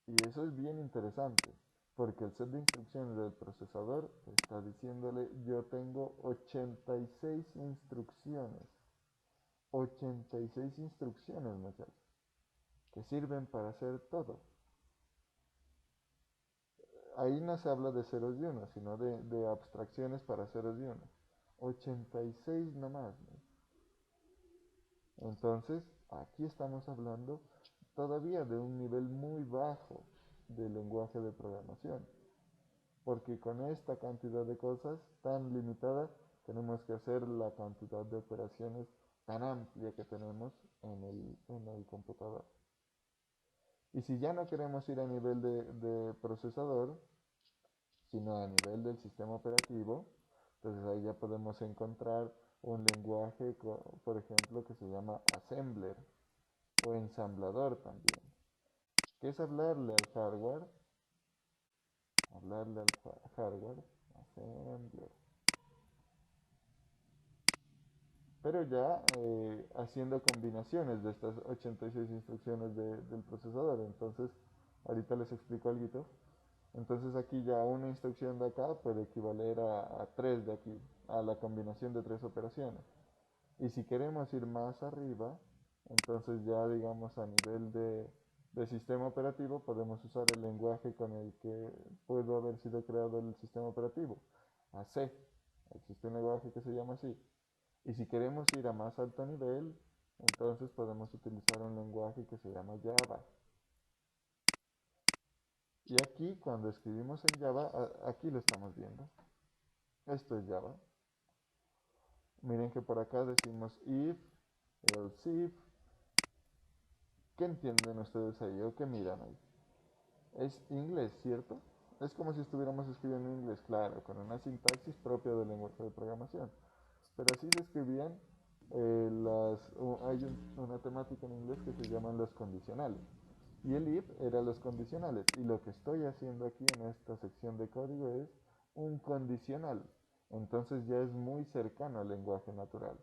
Y eso es bien interesante, porque el set de instrucciones del procesador está diciéndole yo tengo 86 instrucciones. 86 instrucciones, muchachos, que sirven para hacer todo. Ahí no se habla de ceros y unos, sino de abstracciones para ceros y unos. 86 nomás, ¿no? Entonces, aquí estamos hablando todavía de un nivel muy bajo del lenguaje de programación, porque con esta cantidad de cosas tan limitada tenemos que hacer la cantidad de operaciones tan amplia que tenemos en el computador. Y si ya no queremos ir a nivel de procesador, sino a nivel del sistema operativo, entonces ahí ya podemos encontrar un lenguaje, por ejemplo, que se llama assembler o ensamblador también, que es hablarle al hardware, assembler, pero ya haciendo combinaciones de estas 86 instrucciones del procesador. Entonces, ahorita les explico algo. Entonces aquí ya una instrucción de acá puede equivaler a 3 de aquí, a la combinación de 3 operaciones. Y si queremos ir más arriba, entonces ya digamos a nivel de sistema operativo podemos usar el lenguaje con el que pudo haber sido creado el sistema operativo, a C. Existe un lenguaje que se llama así. Y si queremos ir a más alto nivel, entonces podemos utilizar un lenguaje que se llama Java. Y aquí cuando escribimos en Java, aquí lo estamos viendo. Esto es Java. Miren que por acá decimos if, else if. ¿Qué entienden ustedes ahí o qué miran ahí? Es inglés, ¿cierto? Es como si estuviéramos escribiendo en inglés, claro, con una sintaxis propia del lenguaje de programación. Pero así se escribían hay una temática en inglés que se llaman los condicionales. Y el if era los condicionales. Y lo que estoy haciendo aquí en esta sección de código es un condicional. Entonces ya es muy cercano al lenguaje natural.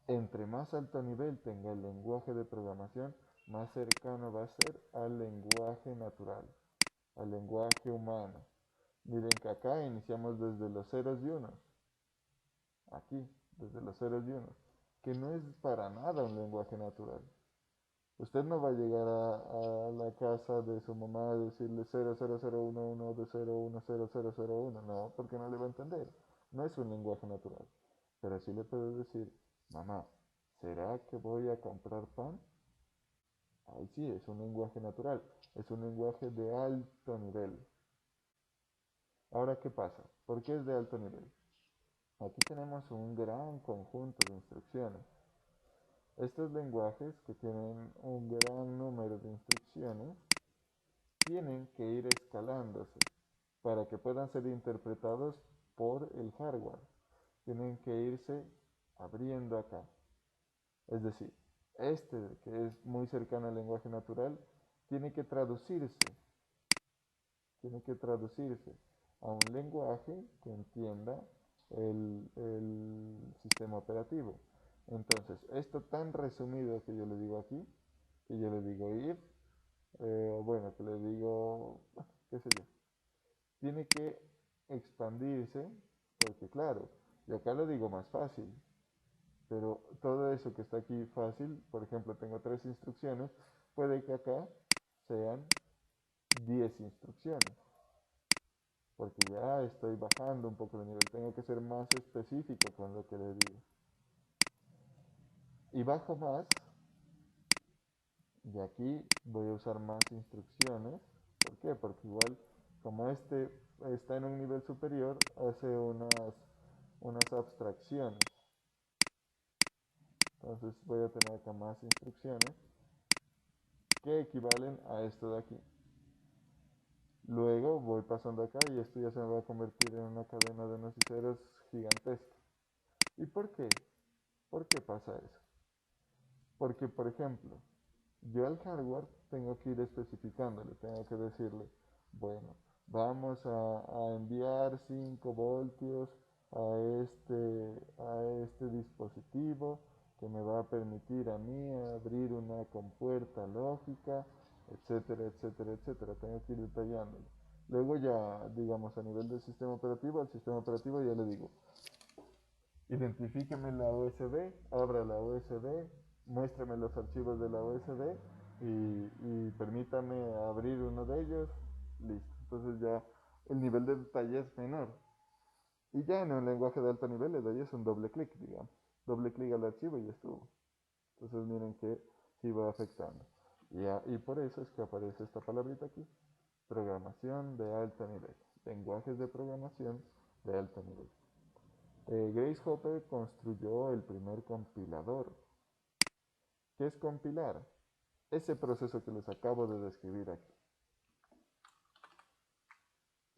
Entre más alto nivel tenga el lenguaje de programación, más cercano va a ser al lenguaje natural, al lenguaje humano. Miren que acá iniciamos desde los ceros y unos. Aquí, desde los ceros y unos. Que no es para nada un lenguaje natural. Usted no va a llegar a la casa de su mamá a decirle 00011 de 010001. No, porque no le va a entender. No es un lenguaje natural. Pero sí le puede decir, mamá, ¿será que voy a comprar pan? Ahí sí, es un lenguaje natural. Es un lenguaje de alto nivel. Ahora, ¿qué pasa? ¿Por qué es de alto nivel? Aquí tenemos un gran conjunto de instrucciones. Estos lenguajes que tienen un gran número de instrucciones tienen que ir escalándose para que puedan ser interpretados por el hardware. Tienen que irse abriendo acá. Es decir, este que es muy cercano al lenguaje natural tiene que traducirse a un lenguaje que entienda el sistema operativo. Entonces, esto tan resumido que yo le digo aquí, que yo le digo if, bueno, que le digo, qué sé yo, tiene que expandirse, porque claro, yo acá lo digo más fácil, pero todo eso que está aquí fácil, por ejemplo, tengo 3 instrucciones, puede que acá sean 10 instrucciones, porque ya estoy bajando un poco de nivel, tengo que ser más específico con lo que le digo. Y bajo más, y aquí voy a usar más instrucciones. ¿Por qué? Porque igual, como este está en un nivel superior, hace unas abstracciones. Entonces voy a tener acá más instrucciones que equivalen a esto de aquí. Luego voy pasando acá y esto ya se me va a convertir en una cadena de unos y ceros gigantesca. ¿Y por qué? ¿Por qué pasa eso? Porque, por ejemplo, yo al hardware tengo que ir especificándole, tengo que decirle, bueno, vamos a enviar 5 voltios a este dispositivo que me va a permitir a mí abrir una compuerta lógica, etcétera, etcétera, etcétera. Tengo que ir detallándolo. Luego ya, digamos, a nivel del sistema operativo, al sistema operativo ya le digo, identifíqueme la USB, abra la USB, muéstrame los archivos de la USB y permítame abrir uno de ellos, listo. Entonces ya el nivel de detalle es menor. Y ya en un lenguaje de alto nivel le doy es un doble clic, digamos. Doble clic al archivo y ya estuvo. Entonces miren que sí va afectando. Y por eso es que aparece esta palabrita aquí. Programación de alto nivel. Lenguajes de programación de alto nivel. Grace Hopper construyó el primer compilador. ¿Qué es compilar? Ese proceso que les acabo de describir aquí.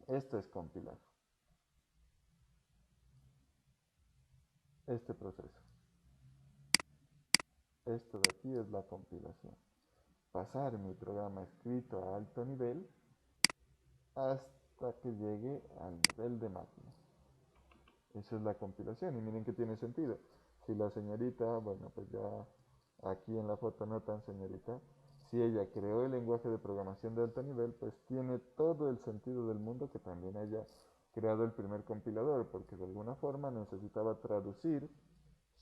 Esto es compilar. Este proceso. Esto de aquí es la compilación. Pasar mi programa escrito a alto nivel hasta que llegue al nivel de máquina. Esa es la compilación y miren que tiene sentido. Si la señorita, bueno, pues ya aquí en la foto no tan señorita, si ella creó el lenguaje de programación de alto nivel, pues tiene todo el sentido del mundo que también haya creado el primer compilador, porque de alguna forma necesitaba traducir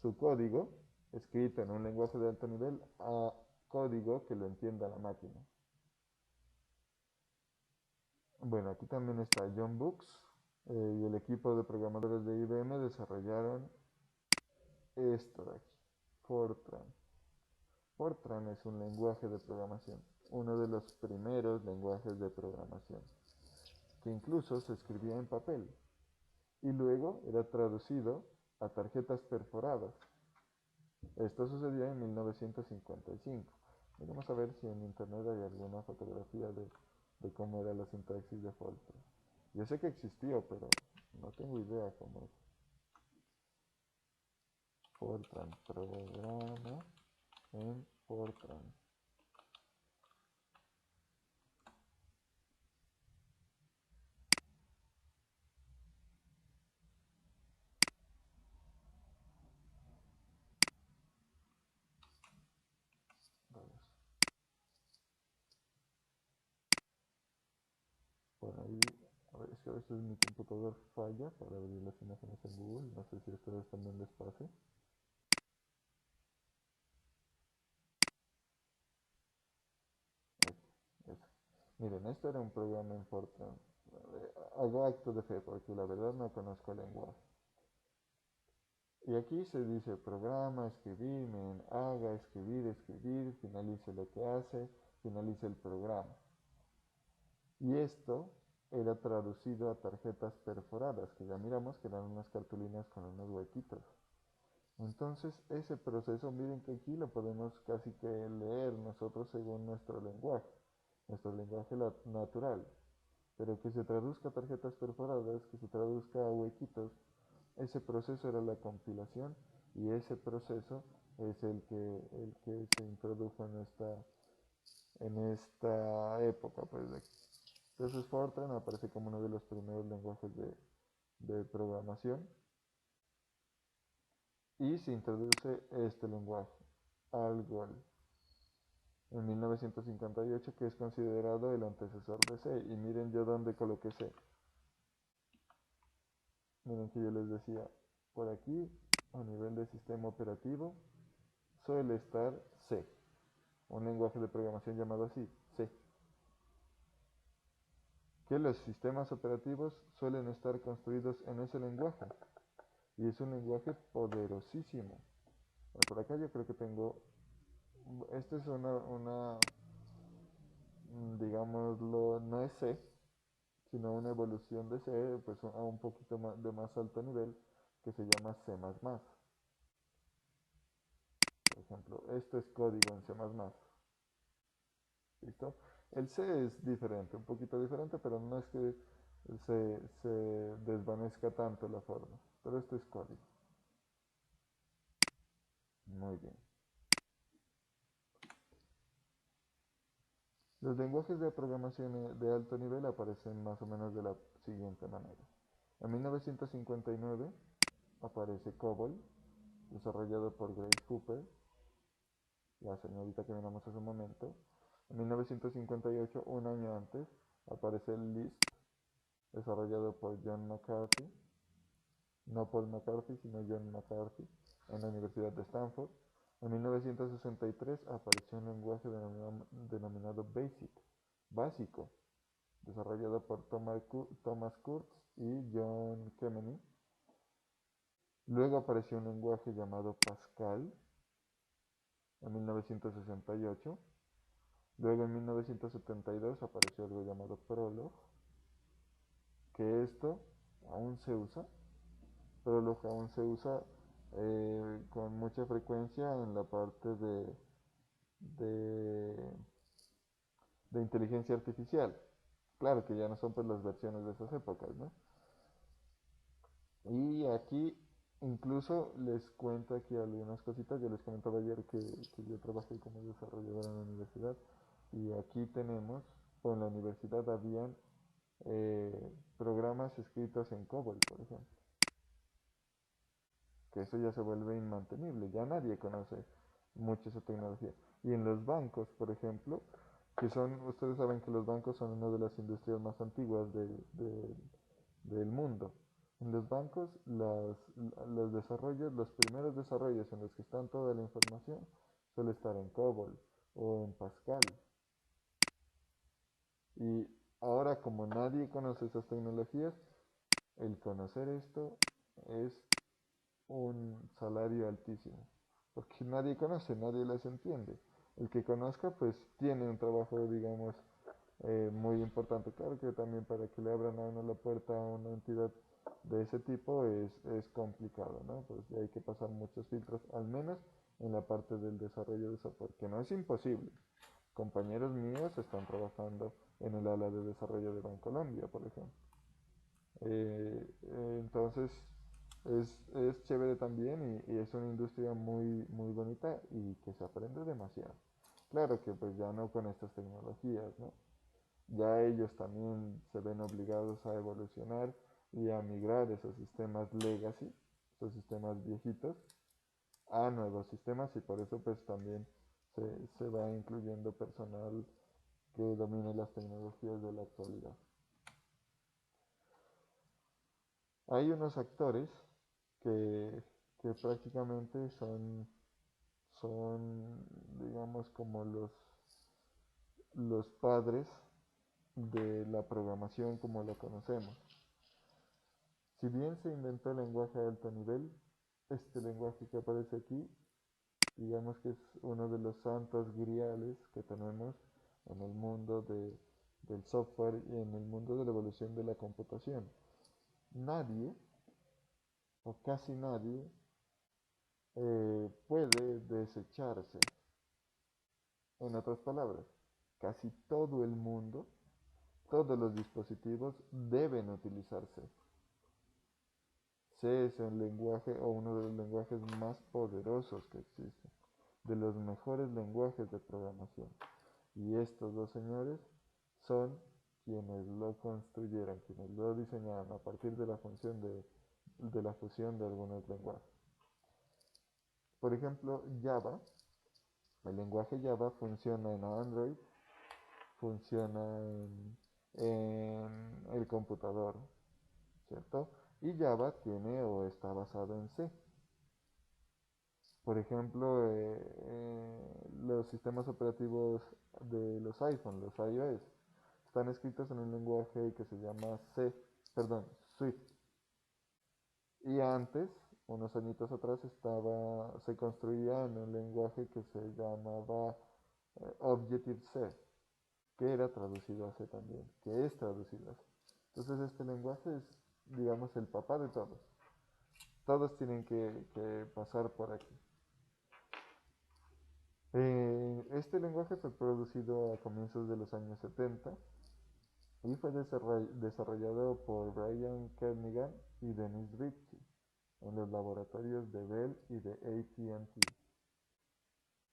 su código escrito en un lenguaje de alto nivel a código que lo entienda la máquina. Bueno, aquí también está John Brooks y el equipo de programadores de IBM desarrollaron esto de aquí, Fortran. Fortran es un lenguaje de programación, uno de los primeros lenguajes de programación, que incluso se escribía en papel y luego era traducido a tarjetas perforadas. Esto sucedió en 1955. Vamos a ver si en internet hay alguna fotografía de cómo era la sintaxis de Fortran. Yo sé que existió, pero no tengo idea cómo es. Fortran, programa en Fortran. Vamos. Por ahí, a ver, es que a veces mi computador falla para abrir las imágenes en Google. No sé si a ustedes también les pase. Aquí, eso. Miren, esto era un programa en Fortran. Hago acto de fe porque la verdad no conozco el lenguaje. Y aquí se dice programa, escribir, miren, haga, escribir, escribir, finalice lo que hace, finalice el programa. Y esto era traducido a tarjetas perforadas, que ya miramos que eran unas cartulinas con unos huequitos. Entonces ese proceso, miren que aquí lo podemos casi que leer nosotros según nuestro lenguaje natural. Pero que se traduzca a tarjetas perforadas, que se traduzca a huequitos, ese proceso era la compilación y ese proceso es el que se introdujo en esta época, pues, de aquí. Entonces Fortran aparece como uno de los primeros lenguajes de programación y se introduce este lenguaje, ALGOL, en 1958, que es considerado el antecesor de C. Y miren yo dónde coloqué C. Miren que yo les decía, por aquí, a nivel de sistema operativo, suele estar C, un lenguaje de programación llamado así, C. Que los sistemas operativos suelen estar construidos en ese lenguaje. Y es un lenguaje poderosísimo. Bueno, por acá yo creo que tengo, esta es digámoslo, no es C, sino una evolución de C, pues a un poquito más, de más alto nivel, que se llama C++. Por ejemplo, esto es código en C++. ¿Listo? El C es diferente, un poquito diferente, pero no es que se desvanezca tanto la forma. Pero esto es código. Muy bien. Los lenguajes de programación de alto nivel aparecen más o menos de la siguiente manera. En 1959 aparece COBOL, desarrollado por Grace Hopper, la señorita que miramos hace un momento. En 1958, un año antes, aparece el Lisp, desarrollado por John McCarthy, no Paul McCarthy, sino John McCarthy, en la Universidad de Stanford. En 1963 apareció un lenguaje denominado BASIC, básico, desarrollado por Thomas Kurtz y John Kemeny. Luego apareció un lenguaje llamado Pascal en 1968. Luego en 1972 apareció algo llamado Prolog, que esto aún se usa. Prolog aún se usa con mucha frecuencia en la parte de, de inteligencia artificial. Claro que ya no son pues las versiones de esas épocas, ¿no? Y aquí incluso les cuento aquí algunas cositas. Yo les comentaba ayer que yo trabajé como desarrollador en la universidad y aquí tenemos, o en la universidad habían programas escritos en COBOL, por ejemplo, que eso ya se vuelve inmantenible, ya nadie conoce mucho esa tecnología. Y en los bancos, por ejemplo, que son, ustedes saben que los bancos son una de las industrias más antiguas del mundo. En los bancos, los desarrollos, los primeros desarrollos en los que están toda la información, suele estar en COBOL o en Pascal. Y ahora, como nadie conoce esas tecnologías, el conocer esto es un salario altísimo, porque nadie conoce, nadie las entiende. El que conozca, pues tiene un trabajo, digamos, muy importante. Claro que también para que le abran a uno la puerta a una entidad de ese tipo es complicado, ¿no? Pues hay que pasar muchos filtros, al menos en la parte del desarrollo de software, que no es imposible. Compañeros míos están trabajando en el ala de desarrollo de Bancolombia, por ejemplo. Entonces es chévere también y es una industria muy, muy bonita y que se aprende demasiado. Claro que pues ya no con estas tecnologías, ¿no? Ya ellos también se ven obligados a evolucionar y a migrar esos sistemas legacy, esos sistemas viejitos, a nuevos sistemas y por eso pues también se va incluyendo personal que domine las tecnologías de la actualidad. Hay unos actores que prácticamente son, digamos, como los padres de la programación como la conocemos. Si bien se inventó el lenguaje de alto nivel, este lenguaje que aparece aquí, digamos que es uno de los santos griales que tenemos en el mundo del software y en el mundo de la evolución de la computación. Nadie, o casi nadie, puede desecharse. En otras palabras, casi todo el mundo, todos los dispositivos deben utilizarse. C es el lenguaje o uno de los lenguajes más poderosos que existen, de los mejores lenguajes de programación. Y estos dos señores son quienes lo construyeron, quienes lo diseñaron a partir de la función de la fusión de algunos lenguajes. Por ejemplo, Java, el lenguaje Java funciona en Android, funciona en el computador, ¿cierto? Y Java tiene o está basado en C. Por ejemplo, los sistemas operativos de los iPhone, los iOS, están escritos en un lenguaje que se llama Swift. Y antes, unos añitos atrás, se construía en un lenguaje que se llamaba Objective-C, que era traducido a C también, que es traducido a C. Entonces este lenguaje es, digamos, el papá de todos. Todos tienen que pasar por aquí. Este lenguaje fue producido a comienzos de los años 70 y fue desarrollado por Brian Kernighan y Dennis Ritchie en los laboratorios de Bell y de AT&T.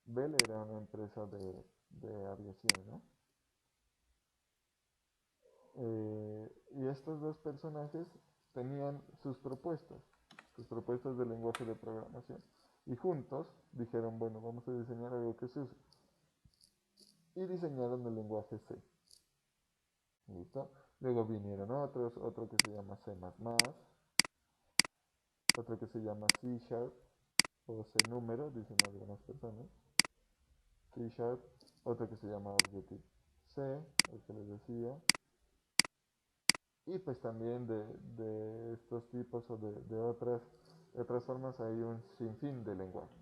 Bell era una empresa de aviación, ¿no? Y estos dos personajes tenían sus propuestas de lenguaje de programación. Y juntos dijeron, bueno, vamos a diseñar algo que se use. Y diseñaron el lenguaje C. ¿Listo? Luego vinieron otro que se llama C++, otro que se llama C Sharp, o C número, dicen algunas personas. C Sharp, otro que se llama Objective-C, el que les decía. Y pues también de estos tipos o de otras formas hay un sinfín de lenguajes.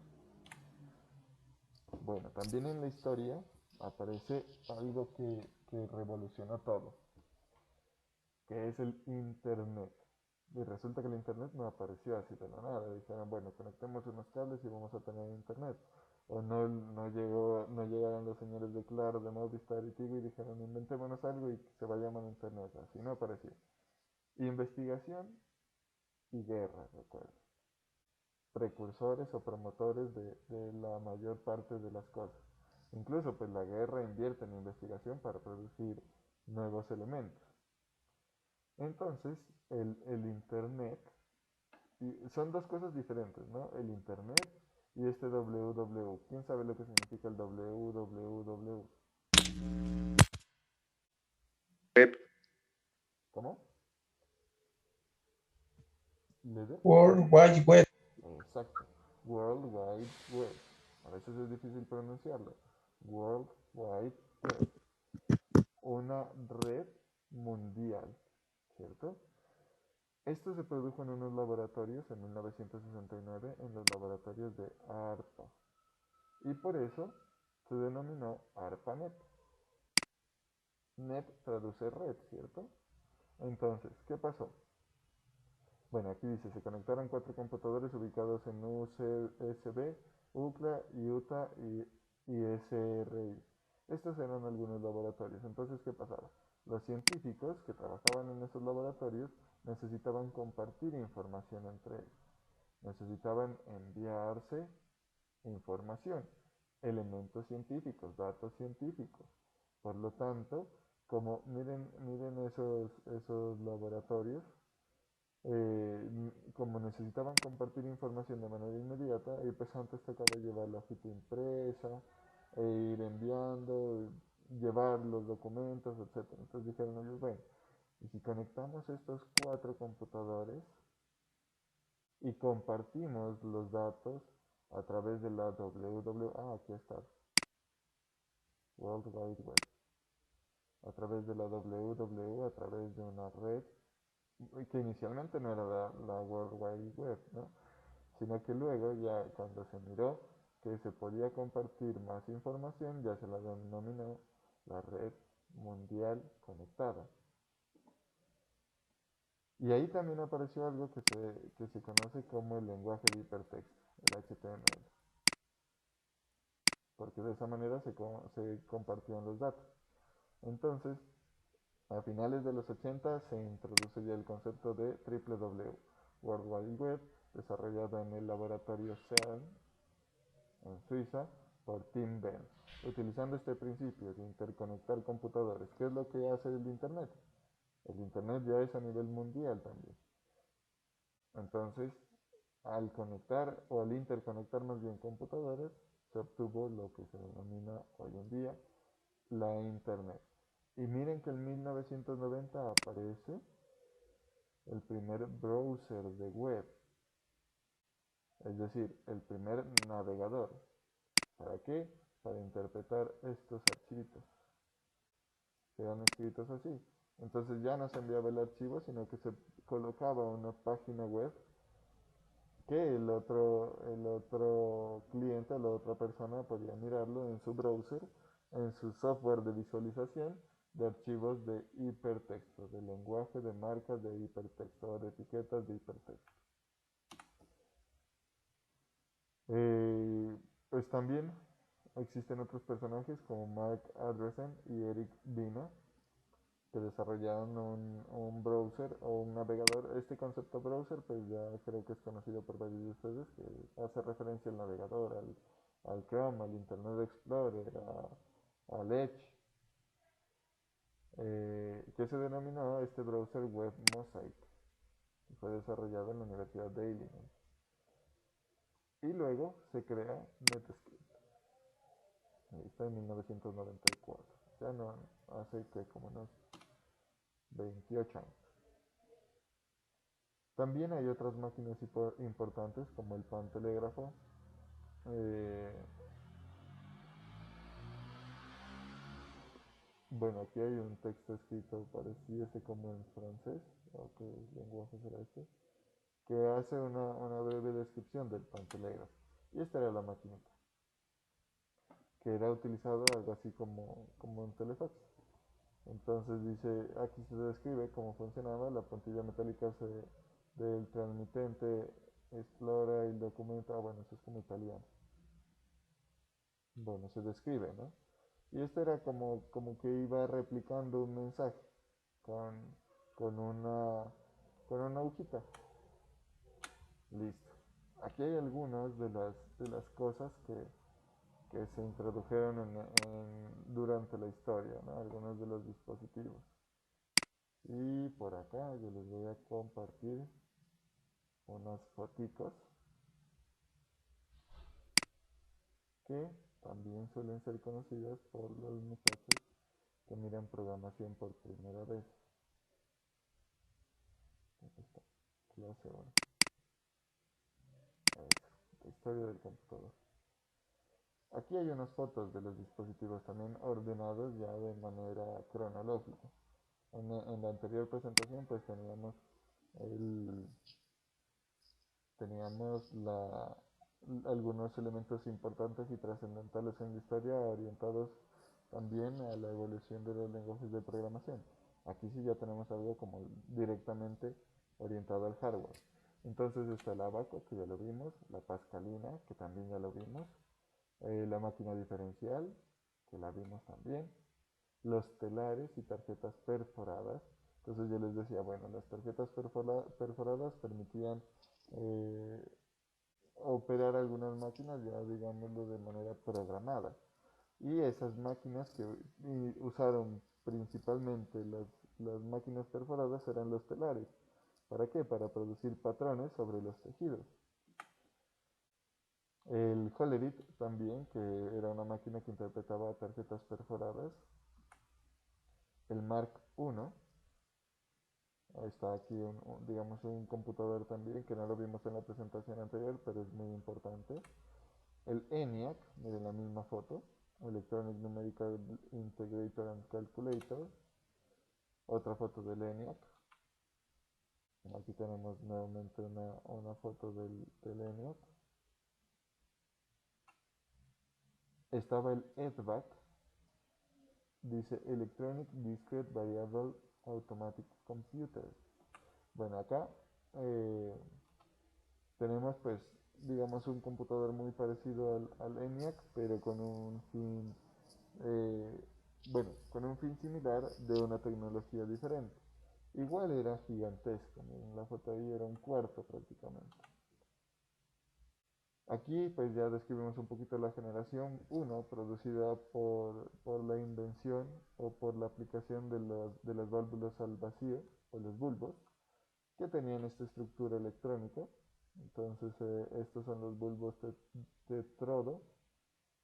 Bueno, también en la historia aparece algo que revolucionó todo, que es el Internet. Y resulta que el Internet no apareció así de la nada. Dijeron, bueno, conectemos unos cables y vamos a tener Internet. O no llegaron los señores de Claro, de Movistar y Tigo y dijeron, inventémonos algo y se va a llamar Internet. Así no apareció. Investigación y guerra, recuerdo. Precursores o promotores de la mayor parte de las cosas. Incluso pues la guerra invierte en investigación para producir nuevos elementos. Entonces, el Internet, y son dos cosas diferentes, ¿no? El Internet y este www. ¿Quién sabe lo que significa el www? Web. ¿Cómo? ¿Leder? World Wide Web. Exacto. World Wide Web. A veces es difícil pronunciarlo. World Wide Web. Una red mundial, ¿cierto? Esto se produjo en unos laboratorios en 1969, en los laboratorios de ARPA. Y por eso se denominó ARPANET. Net traduce red, ¿cierto? Entonces, ¿qué pasó? Bueno, aquí dice, se conectaron 4 computadores ubicados en USB, UCLA, Utah y SRI. Estos eran algunos laboratorios. Entonces, ¿qué pasaba? Los científicos que trabajaban en esos laboratorios necesitaban compartir información entre ellos. Necesitaban enviarse información, elementos científicos, datos científicos. Por lo tanto, como miren esos laboratorios, como necesitaban compartir información de manera inmediata, y pues antes tocaba llevar la hojita impresa, e ir enviando, llevar los documentos, etc. Entonces dijeron ellos, bueno, y si conectamos estos 4 computadores y compartimos los datos a través de la aquí está, World Wide Web, a través de la a través de una red que inicialmente no era la World Wide Web, ¿no? Sino que luego ya cuando se miró que se podía compartir más información, ya se la denominó la red mundial conectada. Y ahí también apareció algo que se conoce como el lenguaje de hipertexto, el HTML, porque de esa manera se compartían los datos. Entonces, a finales de los 80 se introduce ya el concepto de WWW, World Wide Web, desarrollado en el laboratorio CERN en Suiza por Tim Benz, utilizando este principio de interconectar computadores. ¿Qué es lo que hace el Internet? El Internet ya es a nivel mundial también. Entonces, al conectar o al interconectar más bien computadores, se obtuvo lo que se denomina hoy en día la Internet. Y miren que en 1990 aparece el primer browser de web, es decir, el primer navegador. ¿Para qué? Para interpretar estos archivitos. Quedan escritos así. Entonces ya no se enviaba el archivo, sino que se colocaba una página web que el otro cliente, la otra persona podía mirarlo en su browser, en su software de visualización de archivos de hipertexto, de lenguaje de marcas de hipertexto o de etiquetas de hipertexto. Pues también existen otros personajes como Mark Andreessen y Eric Bina que desarrollaron un browser o un navegador. Este concepto browser pues ya creo que es conocido por varios de ustedes, que hace referencia al navegador, al Chrome, al Internet Explorer, al Edge, que se denominó este browser Web Mosaic, que fue desarrollado en la Universidad de Illinois. Y luego se crea Netscape. Ahí está en 1994. Ya no hace que como unos 28 años. También hay otras máquinas importantes como el pantelégrafo. Eh, bueno, aquí hay un texto escrito, pareciese como en francés, o qué lenguaje será este, que hace una breve descripción del pantelégrafo. Y esta era la maquinita, que era utilizado algo así como un telefax. Entonces dice, aquí se describe cómo funcionaba la puntilla metálica del transmitente, explora el documento, bueno, eso es como italiano. Bueno, se describe, ¿no? Y esto era como que iba replicando un mensaje con, con una, con una agujita. Listo. Aquí hay algunas de las cosas que se introdujeron durante la historia, ¿no? Algunos de los dispositivos. Y por acá yo les voy a compartir unas foticos que también suelen ser conocidas por los muchachos que miran programación por primera vez. Aquí está, clase 1. Eso, historia del computador. Aquí hay unas fotos de los dispositivos también ordenados ya de manera cronológica. En la anterior presentación pues el, teníamos algunos elementos importantes y trascendentales en la historia orientados también a la evolución de los lenguajes de programación. Aquí sí ya tenemos algo como directamente orientado al hardware. Entonces está el Abaco, que ya lo vimos, la Pascalina, que también ya lo vimos, la máquina diferencial, que la vimos también, los telares y tarjetas perforadas. Entonces yo les decía, bueno, las tarjetas perforadas permitían eh, operar algunas máquinas ya digámoslo de manera programada. Y esas máquinas que usaron principalmente las máquinas perforadas eran los telares. ¿Para qué? Para producir patrones sobre los tejidos. El Hollerith también, que era una máquina que interpretaba tarjetas perforadas. El Mark I, está aquí digamos un computador también, que no lo vimos en la presentación anterior, pero es muy importante. El ENIAC, miren la misma foto, Electronic Numerical Integrator and Calculator. Otra foto del ENIAC. Aquí tenemos nuevamente una foto del ENIAC. Estaba el EDVAC, dice Electronic Discrete Variable Automatic Computer. Bueno, acá tenemos pues digamos un computador muy parecido al ENIAC, pero con un fin con un fin similar de una tecnología diferente. Igual era gigantesco, miren la foto ahí, era un cuarto prácticamente. Aquí pues ya describimos un poquito la generación 1 producida por la invención o por la aplicación de las válvulas al vacío o los bulbos que tenían esta estructura electrónica. Entonces estos son los bulbos tetrodo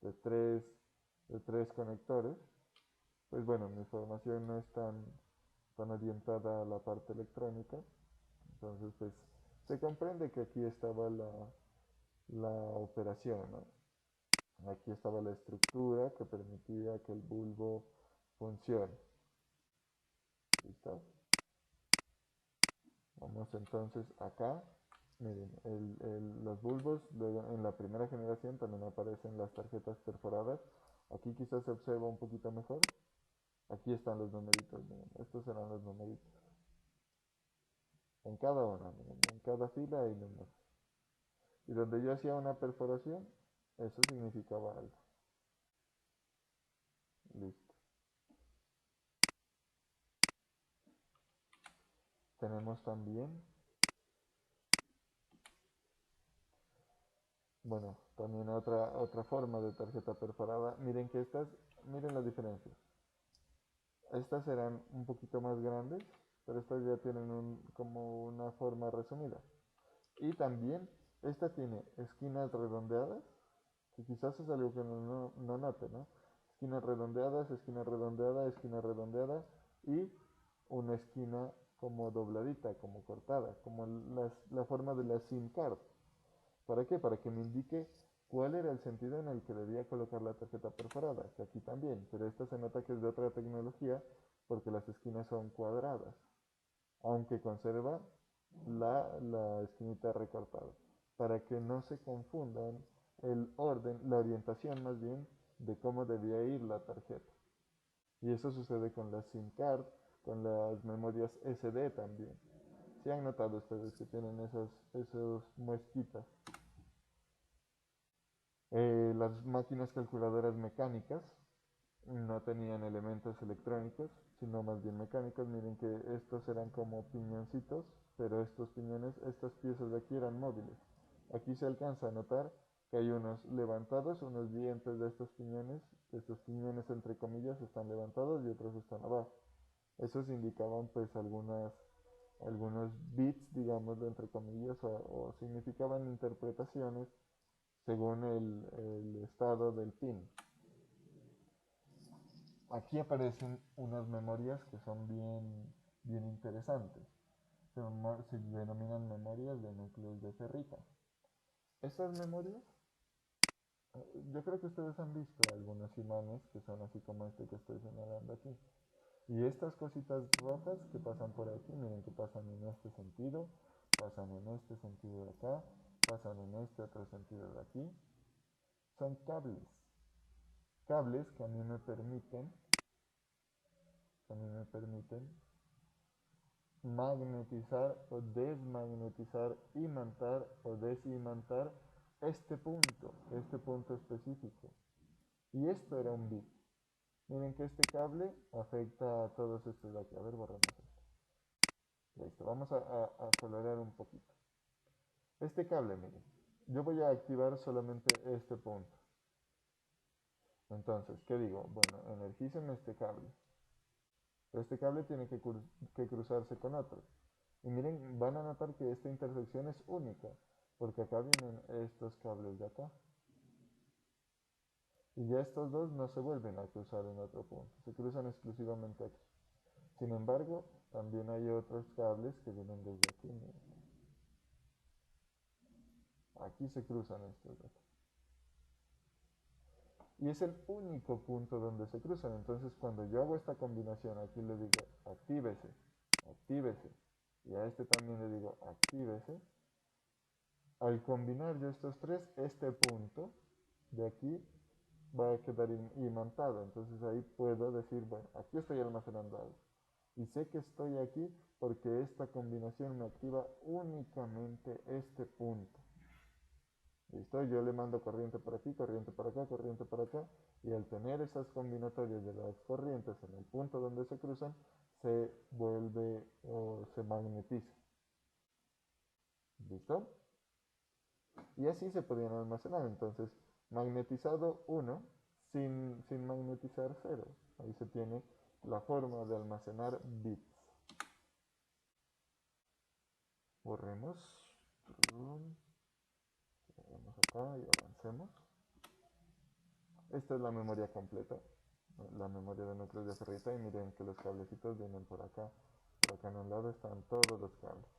de tres conectores. Pues bueno, mi formación no es tan orientada a la parte electrónica, entonces pues se comprende que aquí estaba la operación, ¿no? Aquí estaba la estructura que permitía que el bulbo funcione. ¿Listo? Vamos entonces acá. Miren, los bulbos en la primera generación también aparecen las tarjetas perforadas. Aquí quizás se observa un poquito mejor. Aquí están los numeritos, miren, estos serán los numeritos. En cada una, miren, en cada fila hay números. Y donde yo hacía una perforación, eso significaba algo. Listo. Tenemos también, bueno, también otra forma de tarjeta perforada. Miren que miren las diferencias. Estas serán un poquito más grandes, pero estas ya tienen como una forma resumida. Y también esta tiene esquinas redondeadas, que quizás es algo que no note, ¿no? Esquinas redondeadas, esquina redondeada, esquina redondeada y una esquina como dobladita, como cortada, como la forma de la SIM card. ¿Para qué? Para que me indique cuál era el sentido en el que debía colocar la tarjeta perforada, que aquí también, pero esta se nota que es de otra tecnología porque las esquinas son cuadradas, aunque conserva la esquinita recortada, para que no se confundan el orden, la orientación más bien, de cómo debía ir la tarjeta. Y eso sucede con la SIM card, con las memorias SD también. ¿Sí han notado ustedes que tienen esos muesquitas? Las máquinas calculadoras mecánicas no tenían elementos electrónicos, sino más bien mecánicos. Miren que estos eran como piñoncitos, pero estos piñones, estas piezas de aquí eran móviles. Aquí se alcanza a notar que hay unos levantados, unos dientes de estos piñones entre comillas están levantados y otros están abajo. Esos indicaban pues algunos bits, digamos, de entre comillas, o significaban interpretaciones según el estado del pin. Aquí aparecen unas memorias que son bien interesantes. Se denominan memorias de núcleos de ferrita. Estas memorias, yo creo que ustedes han visto algunos imanes que son así como este que estoy señalando aquí. Y estas cositas rojas que pasan por aquí, miren que pasan en este sentido, pasan en este sentido de acá, pasan en este otro sentido de aquí, son cables. Cables que a mí me permiten magnetizar o desmagnetizar, imantar o desimantar este punto específico. Y esto era un bit. Miren que este cable afecta a todos estos de aquí. A ver, borramos esto. Listo, vamos a acelerar un poquito. Este cable, miren, yo voy a activar solamente este punto. Entonces, ¿qué digo? Bueno, energicen este cable. Este cable tiene que cruzarse con otro. Y miren, van a notar que esta intersección es única, porque acá vienen estos cables de acá. Y ya estos dos no se vuelven a cruzar en otro punto, se cruzan exclusivamente aquí. Sin embargo, también hay otros cables que vienen desde aquí. Miren. Aquí se cruzan estos de aquí. Y es el único punto donde se cruzan. Entonces, cuando yo hago esta combinación, aquí le digo actívese, actívese. Y a este también le digo actívese. Al combinar yo estos tres, este punto de aquí va a quedar imantado. Entonces ahí puedo decir, bueno, aquí estoy almacenando algo. Y sé que estoy aquí porque esta combinación me activa únicamente este punto. ¿Listo? Yo le mando corriente por aquí, corriente por acá, corriente por acá. Y al tener esas combinatorias de las corrientes en el punto donde se cruzan, se vuelve o se magnetiza. ¿Listo? Y así se podían almacenar. Entonces, magnetizado 1 sin magnetizar 0. Ahí se tiene la forma de almacenar bits. Borremos. Vamos acá y avancemos. Esta es la memoria completa. La memoria de núcleos de ferrita. Y miren que los cablecitos vienen por acá. Por acá en un lado están todos los cables.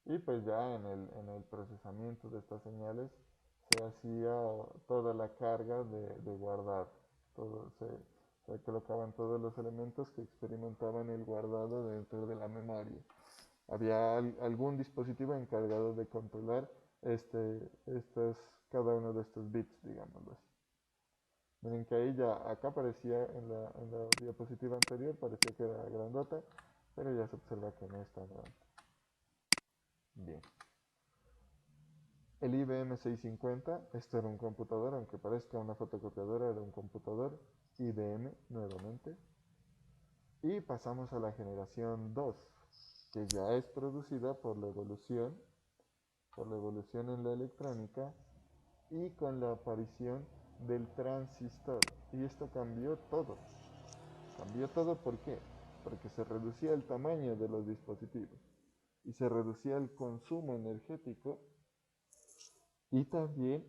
Y pues ya en el procesamiento de estas señales se hacía toda la carga de guardar. Se colocaban todos los elementos que experimentaban el guardado dentro de la memoria. Había algún dispositivo encargado de controlar cada uno de estos bits, digámoslo así. Miren que ahí ya, acá parecía en la diapositiva anterior, parecía que era grandota, pero ya se observa que no está grande. Bien. El IBM 650, esto era un computador, aunque parezca una fotocopiadora, era un computador IBM nuevamente. Y pasamos a la generación 2, que ya es producida por la evolución en la electrónica y con la aparición del transistor. Y esto cambió todo. Cambió todo, ¿por qué? Porque se reducía el tamaño de los dispositivos y se reducía el consumo energético y también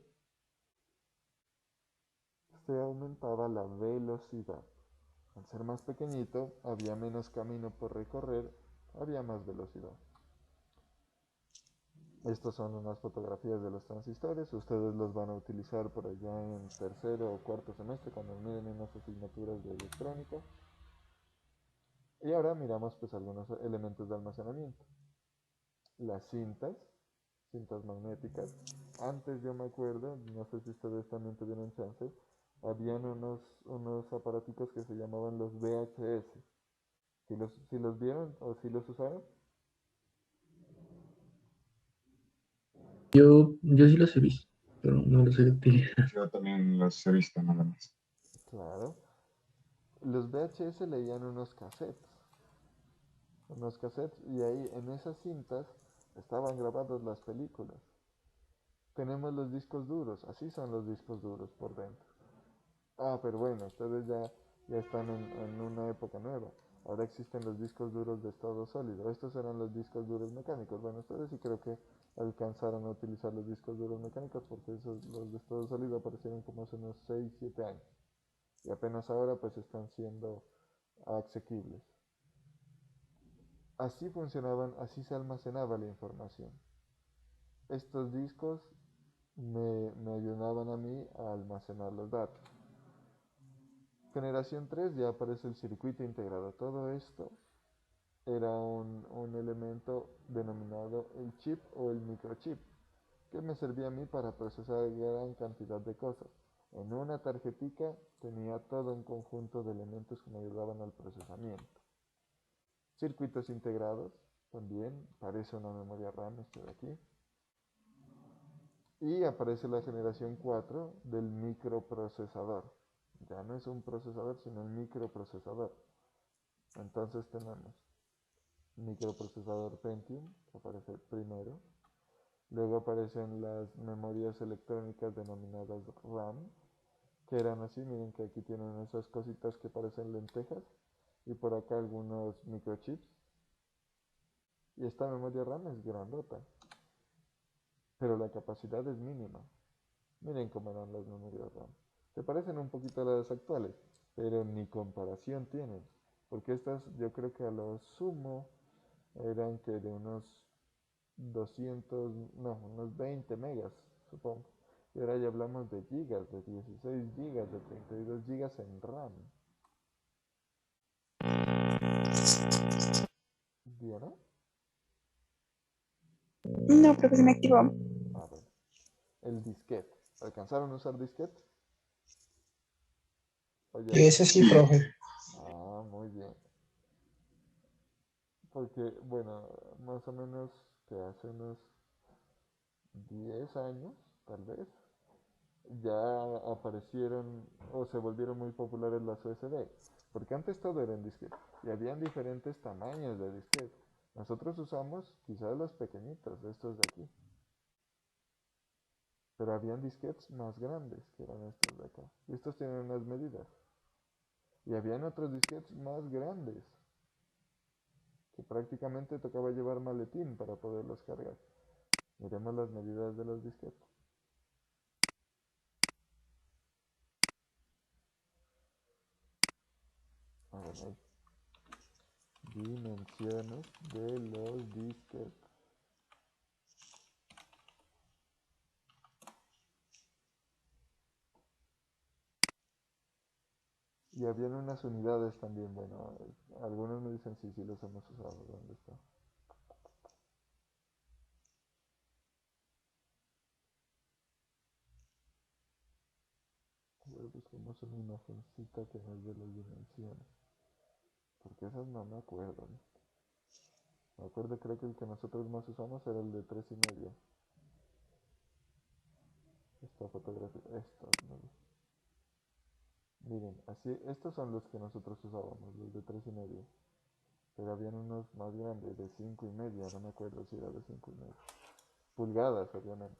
se aumentaba la velocidad. Al ser más pequeñito, había menos camino por recorrer, había más velocidad. Estas son unas fotografías de los transistores, ustedes los van a utilizar por allá en tercero o cuarto semestre cuando miren unas asignaturas de electrónica. Y ahora miramos pues algunos elementos de almacenamiento. Las cintas magnéticas. Antes yo me acuerdo, no sé si ustedes también tuvieron chance, habían unos aparaticos que se llamaban los VHS. Si los vieron o si los usaron? Yo sí los he visto, pero no los he utilizado. Yo también los he visto nada más. Claro. Los VHS leían unos cassettes y ahí en esas cintas estaban grabadas las películas. Tenemos los discos duros, así son los discos duros por dentro. Ah, pero bueno, ustedes ya están en una época nueva. Ahora existen los discos duros de estado sólido. Estos eran los discos duros mecánicos. Bueno, ustedes sí creo que alcanzaron a utilizar los discos duros mecánicos porque los de estado sólido aparecieron como hace unos 6 7 años. Y apenas ahora pues están siendo asequibles. Así funcionaban, así se almacenaba la información. Estos discos me ayudaban a mí a almacenar los datos. Generación 3 ya aparece el circuito integrado. Todo esto era un elemento denominado el chip o el microchip, que me servía a mí para procesar gran cantidad de cosas. En una tarjetica tenía todo un conjunto de elementos que me ayudaban al procesamiento. Circuitos integrados, también parece una memoria RAM, esto de aquí. Y aparece la generación 4 del microprocesador. Ya no es un procesador, sino el microprocesador. Entonces tenemos microprocesador Pentium, que aparece primero. Luego aparecen las memorias electrónicas denominadas RAM, que eran así, miren que aquí tienen esas cositas que parecen lentejas. Y por acá algunos microchips. Y esta memoria RAM es grandota, pero la capacidad es mínima. Miren cómo eran las memorias RAM. Se parecen un poquito a las actuales, pero ni comparación tienen. Porque estas yo creo que a lo sumo eran que de unos 200, no, unos 20 megas, supongo. Y ahora ya hablamos de gigas, de 16 gigas, de 32 gigas en RAM. ¿Diana? No, creo que se me activó. A ver. El disquete. ¿Alcanzaron a usar disquete? ¿O ya no? Ese sí, profe. Ah, muy bien. Porque, bueno, más o menos que hace unos 10 años, tal vez, ya aparecieron o se volvieron muy populares las USB. Porque antes todo era en disquete y habían diferentes tamaños de disquete. Nosotros usamos quizás los pequeñitos, estos de aquí. Pero habían disquetes más grandes, que eran estos de acá. Y estos tienen unas medidas. Y habían otros disquetes más grandes, que prácticamente tocaba llevar maletín para poderlos cargar. Miremos las medidas de los disquetes. A ver, ahí. Dimensiones de los disquetes. Y habían unas unidades también, bueno, algunos me dicen sí, sí los hemos usado, ¿dónde está? A ver, busquemos una imagencita que nos dé las dimensiones, porque esas no me acuerdo, ¿no? Me acuerdo, creo que el que nosotros más usamos era el de 3,5. esta fotografía, estos, ¿no? Miren, así, estos son los que nosotros usábamos, los de 3,5. Pero habían unos más grandes, de 5,5, no me acuerdo si era de 5,5. Pulgadas, obviamente.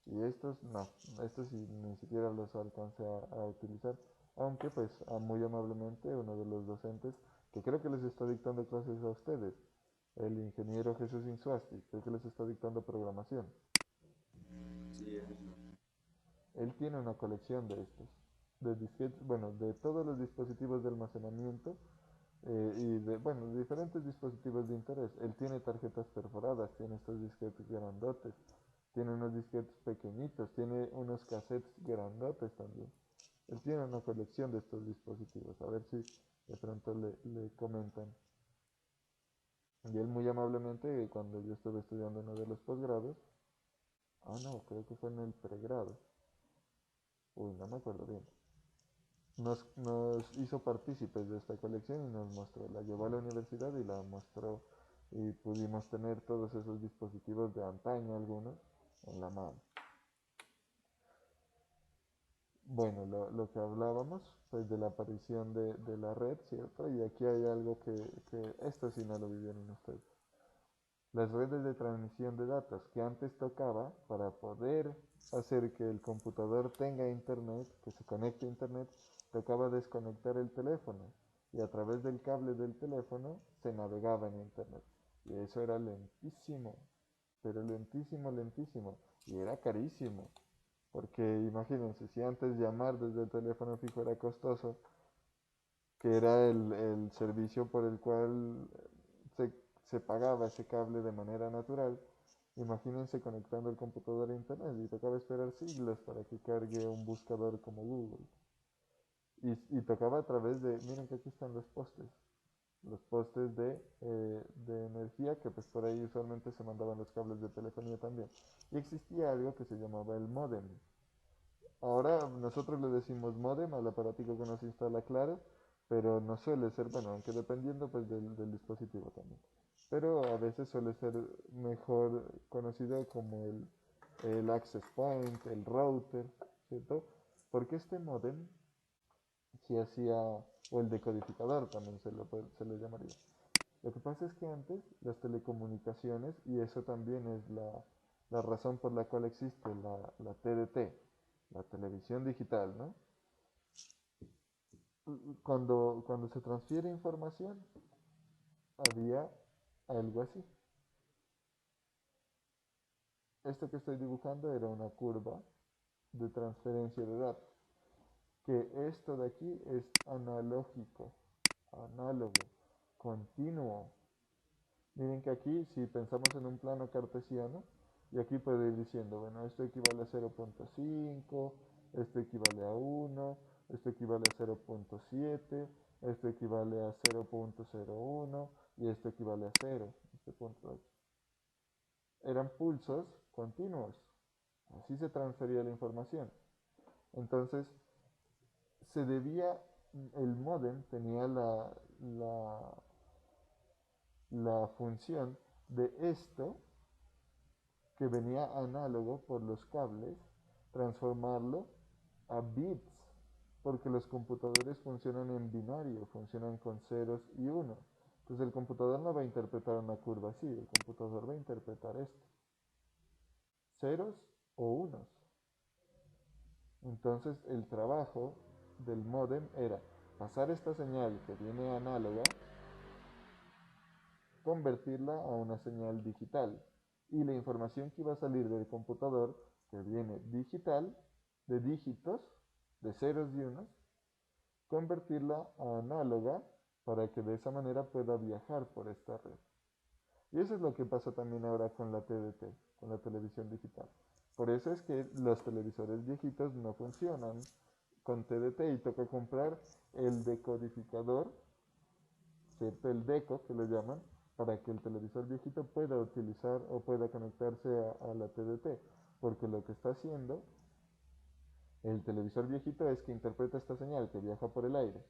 Y estos no, estos sí, ni siquiera los alcancé a utilizar. Aunque pues muy amablemente uno de los docentes, que creo que les está dictando clases a ustedes, el ingeniero Jesús Insuasti, creo que les está dictando programación. Él tiene una colección de estos, de disquetes, bueno, de todos los dispositivos de almacenamiento y de, bueno, de diferentes dispositivos de interés. Él tiene tarjetas perforadas, tiene estos disquetes grandotes, tiene unos disquetes pequeñitos, tiene unos cassettes grandotes también. Él tiene una colección de estos dispositivos, a ver si de pronto le comentan. Y él muy amablemente, cuando yo estuve estudiando uno de los posgrados, no, creo que fue en el pregrado, no me acuerdo bien, nos hizo partícipes de esta colección y nos mostró, la llevó a la universidad y la mostró y pudimos tener todos esos dispositivos de antaño, algunos, en la mano. Bueno, lo que hablábamos, pues de la aparición de la red, ¿cierto? Y aquí hay algo que esto sí no lo vivieron ustedes. Las redes de transmisión de datos que antes tocaba para poder hacer que el computador tenga internet, que se conecte a internet, tocaba desconectar el teléfono y a través del cable del teléfono se navegaba en internet. Y eso era lentísimo, pero lentísimo, lentísimo. Y era carísimo. Porque imagínense, si antes llamar desde el teléfono fijo era costoso, que era el servicio por el cual se, se pagaba ese cable de manera natural, imagínense conectando el computador a internet y tocaba esperar siglos para que cargue un buscador como Google. Y tocaba a través de, miren que aquí están los postes de energía que pues por ahí usualmente se mandaban los cables de telefonía también. Y existía algo que se llamaba el modem. Ahora nosotros le decimos modem al aparatico que nos instala Claro, pero no suele ser, bueno, aunque dependiendo pues del dispositivo también. Pero a veces suele ser mejor conocido como el access point, el router, ¿cierto? Porque este modem si hacía, o el decodificador también se le llamaría. Lo que pasa es que antes las telecomunicaciones, y eso también es la razón por la cual existe la TDT, la televisión digital, ¿no? Cuando se transfiere información, había algo así. Esto que estoy dibujando era una curva de transferencia de datos. Que esto de aquí es analógico, análogo, continuo. Miren que aquí, si pensamos en un plano cartesiano, y aquí puedo ir diciendo, bueno, esto equivale a 0,5, esto equivale a 1, esto equivale a 0,7, esto equivale a 0,01 y esto equivale a 0, este punto de aquí. Eran pulsos continuos, así se transfería la información. Entonces, se debía, el modem tenía la función de esto que venía análogo por los cables, transformarlo a bits, porque los computadores funcionan en binario, funcionan con ceros y unos. Entonces el computador no va a interpretar una curva así, el computador va a interpretar esto, ceros o unos. Entonces el trabajo del modem era pasar esta señal que viene análoga, convertirla a una señal digital. Y la información que iba a salir del computador, que viene digital, de dígitos, de ceros y unos, convertirla a análoga para que de esa manera pueda viajar por esta red. Y eso es lo que pasa también ahora con la TDT, con la televisión digital. Por eso es que los televisores viejitos no funcionan con TDT y toca comprar el decodificador, ¿cierto? El deco que lo llaman, para que el televisor viejito pueda utilizar o pueda conectarse a la TDT, porque lo que está haciendo el televisor viejito es que interpreta esta señal que viaja por el aire.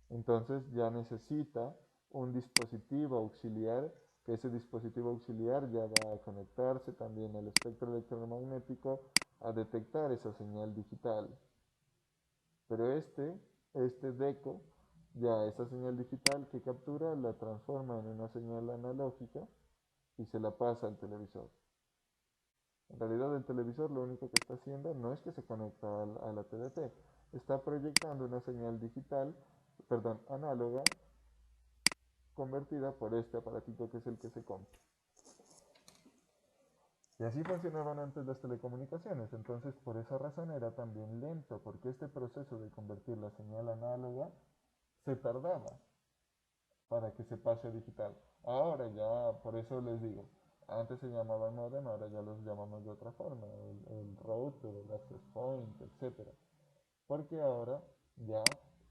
Entonces ya necesita un dispositivo auxiliar que ese dispositivo auxiliar ya va a conectarse también al espectro electromagnético a detectar esa señal digital. Pero este DECO, ya esa señal digital que captura la transforma en una señal analógica y se la pasa al televisor. En realidad el televisor lo único que está haciendo no es que se conecta a la TDT, está proyectando una señal digital, perdón, análoga, convertida por este aparatito que es el que se compra. Y así funcionaban antes las telecomunicaciones, entonces por esa razón era también lento, porque este proceso de convertir la señal análoga se tardaba para que se pase a digital. Ahora ya, por eso les digo, antes se llamaba modem, ahora ya los llamamos de otra forma, el router, el access point, etcétera. Porque ahora ya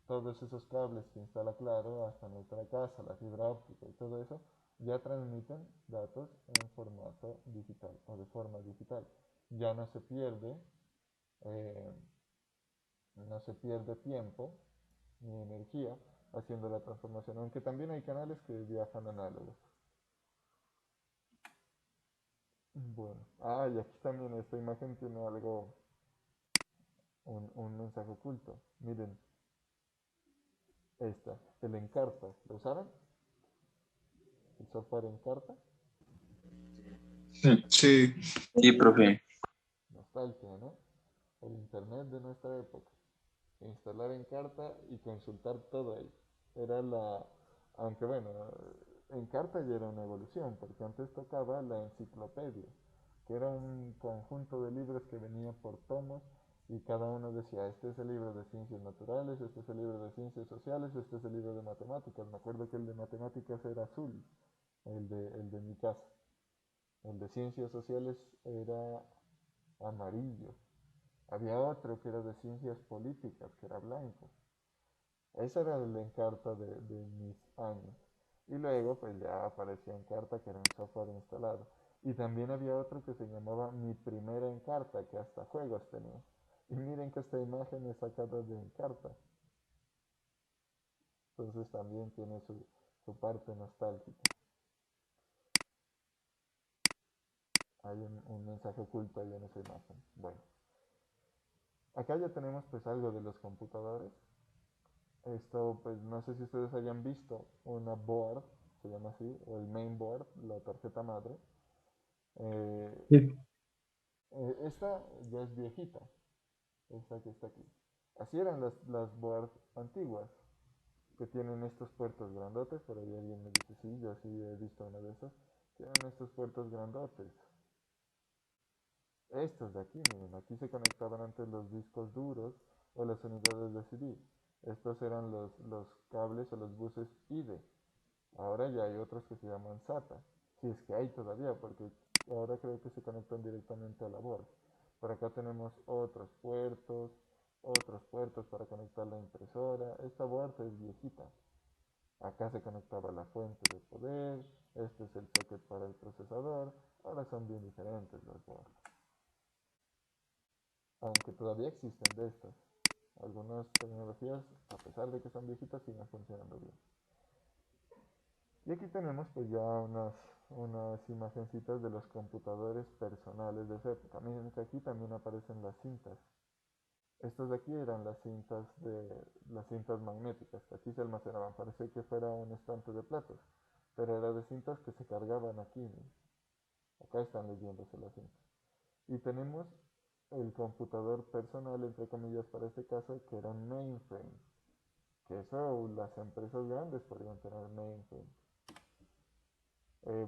todos esos cables que instala Claro hasta nuestra casa, la fibra óptica y todo eso, ya transmiten datos en formato digital o de forma digital. Ya eh, no se pierde tiempo ni energía haciendo la transformación, aunque también hay canales que viajan análogos. Bueno, y aquí también esta imagen tiene algo, un mensaje oculto. Miren, el Encarta, ¿lo usaron? El software Encarta, Sí, Sí, Sí, profe. nostalgia, ¿no? El internet de nuestra época. Instalar Encarta y consultar todo ahí. Era aunque bueno, Encarta ya era una evolución, porque antes tocaba la enciclopedia, que era un conjunto de libros que venía por tomos y cada uno decía, este es el libro de ciencias naturales, este es el libro de ciencias sociales, este es el libro de matemáticas. Me acuerdo que el de matemáticas era azul, el de mi casa. El de ciencias sociales era amarillo. Había otro que era de ciencias políticas, que era blanco. Esa era la Encarta de mis años. Y luego pues ya apareció Encarta, que era un software instalado. Y también había otro que se llamaba Mi Primera Encarta, que hasta juegos tenía. Y miren que esta imagen es sacada de Encarta. Entonces también tiene su parte nostálgica. Hay un mensaje oculto ahí en esa imagen. Bueno, acá ya tenemos pues algo de los computadores. Esto, pues no sé si ustedes hayan visto una board, se llama así, o el main board, la tarjeta madre. Eh, Sí. esta ya es viejita, esta que está aquí. Así eran las boards antiguas, que tienen estos puertos grandotes, por ahí alguien me dice, sí, yo sí he visto una de esas. Tienen estos puertos grandotes. Estos de aquí, miren, aquí se conectaban antes los discos duros o las unidades de CD. Estos eran los cables o los buses IDE. Ahora ya hay otros que se llaman SATA, si es que hay todavía, porque ahora creo que se conectan directamente a la board. Por acá tenemos otros puertos para conectar la impresora. Esta board es viejita. Acá se conectaba la fuente de poder, este es el socket para el procesador. Ahora son bien diferentes las boards. Aunque todavía existen de estas. Algunas tecnologías, a pesar de que son viejitas, siguen funcionando bien. Y aquí tenemos pues ya unas imagencitas de los computadores personales de esa época. Miren que aquí también aparecen las cintas. Estas de aquí eran las cintas magnéticas, que aquí se almacenaban. Parece que fuera un estante de platos, pero era de cintas que se cargaban aquí. Acá están leyéndose las cintas. Y tenemos el computador personal, entre comillas, para este caso, que era un mainframe. Que eso las empresas grandes podrían tener mainframe.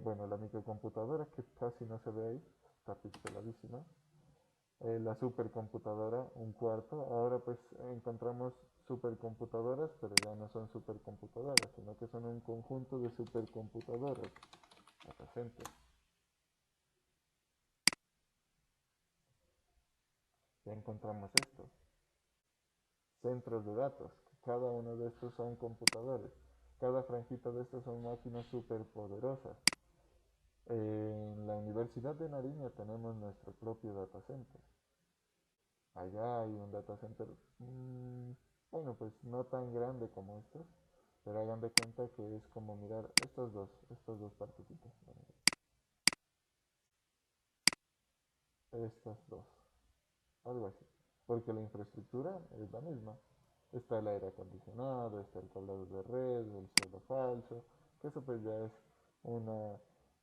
Bueno, la microcomputadora que casi no se ve ahí, está pixeladísima. La supercomputadora, un cuarto. Ahora pues encontramos supercomputadoras, pero ya no son supercomputadoras, sino que son un conjunto de supercomputadoras adyacentes. Ya encontramos estos centros de datos. Cada uno de estos son computadores. Cada franjita de estos son máquinas superpoderosas. En la Universidad de Nariño tenemos nuestro propio data center. Allá hay un data center, bueno, pues no tan grande como estos, Pero hagan de cuenta que es como mirar estos dos partecitas. Estas dos, algo así. Porque la infraestructura es la misma. Está el aire acondicionado, está el cableado de red, el suelo falso, que eso pues ya es una,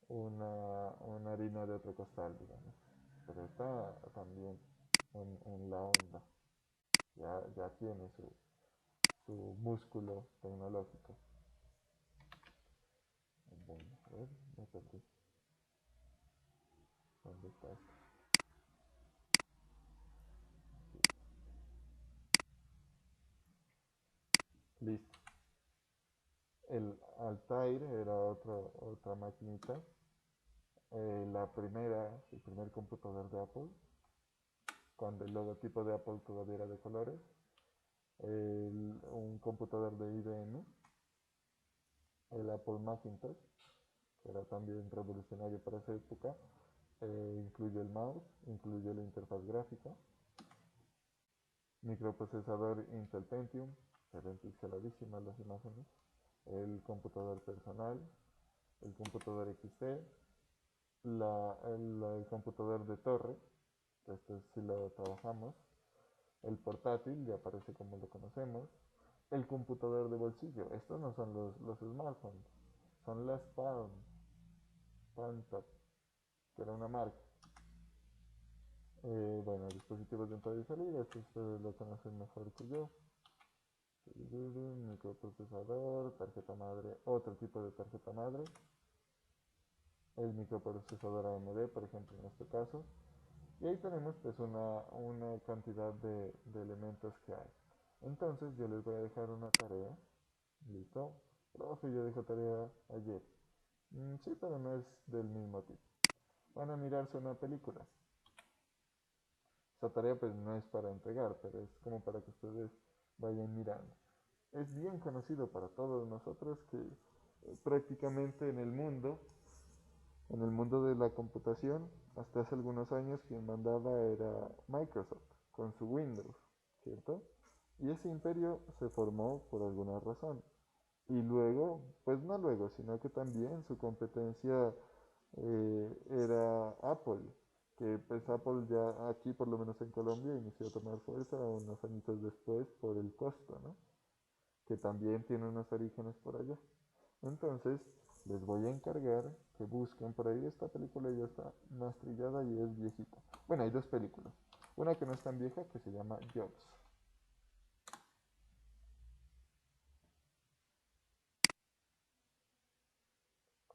una harina de otro costal, digamos. Pero está también en la onda, ya tiene su músculo tecnológico. Bueno, a ver, me perdí. ¿Dónde está esto? Sí. Listo. El Altair era otra maquinita. El primer computador de Apple, cuando el logotipo de Apple todavía era de colores. Un computador de IBM, el Apple Macintosh, que era también revolucionario para esa época. Incluye el mouse, incluye la interfaz gráfica, microprocesador Intel Pentium, se ven pixeladísimas las imágenes, el computador personal, el computador XT, el computador de torre, este sí lo trabajamos, el portátil, ya aparece como lo conocemos, el computador de bolsillo, estos no son los smartphones, son las Palm Top, que era una marca. Bueno, dispositivos de entrada y salida, esto ustedes lo conocen mejor que yo. Microprocesador, tarjeta madre, otro tipo de tarjeta madre, el microprocesador AMD, por ejemplo, en este caso. Y ahí tenemos pues una cantidad de elementos que hay. Entonces yo les voy a dejar una tarea. ¿Listo? Profe, yo dejé tarea ayer. Sí, pero no es del mismo tipo. Van a mirarse una película. Esta tarea pues no es para entregar, pero es como para que ustedes vayan mirando. Es bien conocido para todos nosotros que prácticamente en el mundo de la computación, hasta hace algunos años quien mandaba era Microsoft con su Windows, ¿cierto? Y ese imperio se formó por alguna razón. Y luego, pues no luego, sino que también su competencia era Apple, que pues Apple ya aquí, por lo menos en Colombia, inició a tomar fuerza unos añitos después por el costo, ¿no? Que también tiene unos orígenes por allá. Entonces, les voy a encargar que busquen por ahí. Esta película ya está más trillada y es viejita. Bueno, hay dos películas. Una que no es tan vieja que se llama Jobs.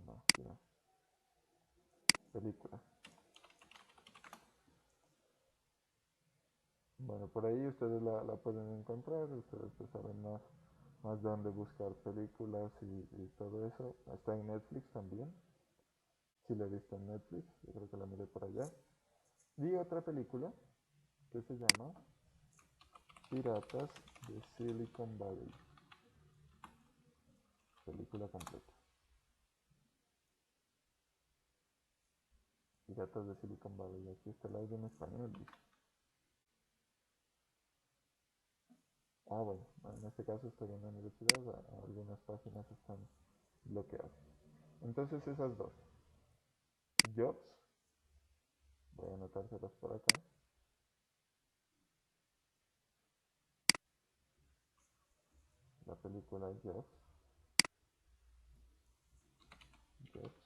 No, no, película. Bueno, por ahí ustedes la pueden encontrar. Ustedes pues saben más dónde buscar películas y todo eso. Está en Netflix también. Si la he visto en Netflix, yo creo que la miré por allá. Y otra película que se llama Piratas de Silicon Valley. Película completa. Piratas de Silicon Valley. Aquí está el audio en español. Ah, bueno, en este caso estoy en la universidad. Algunas páginas están bloqueadas. Entonces esas dos. Jobs. Voy a anotárselas por acá. La película Jobs. Jobs.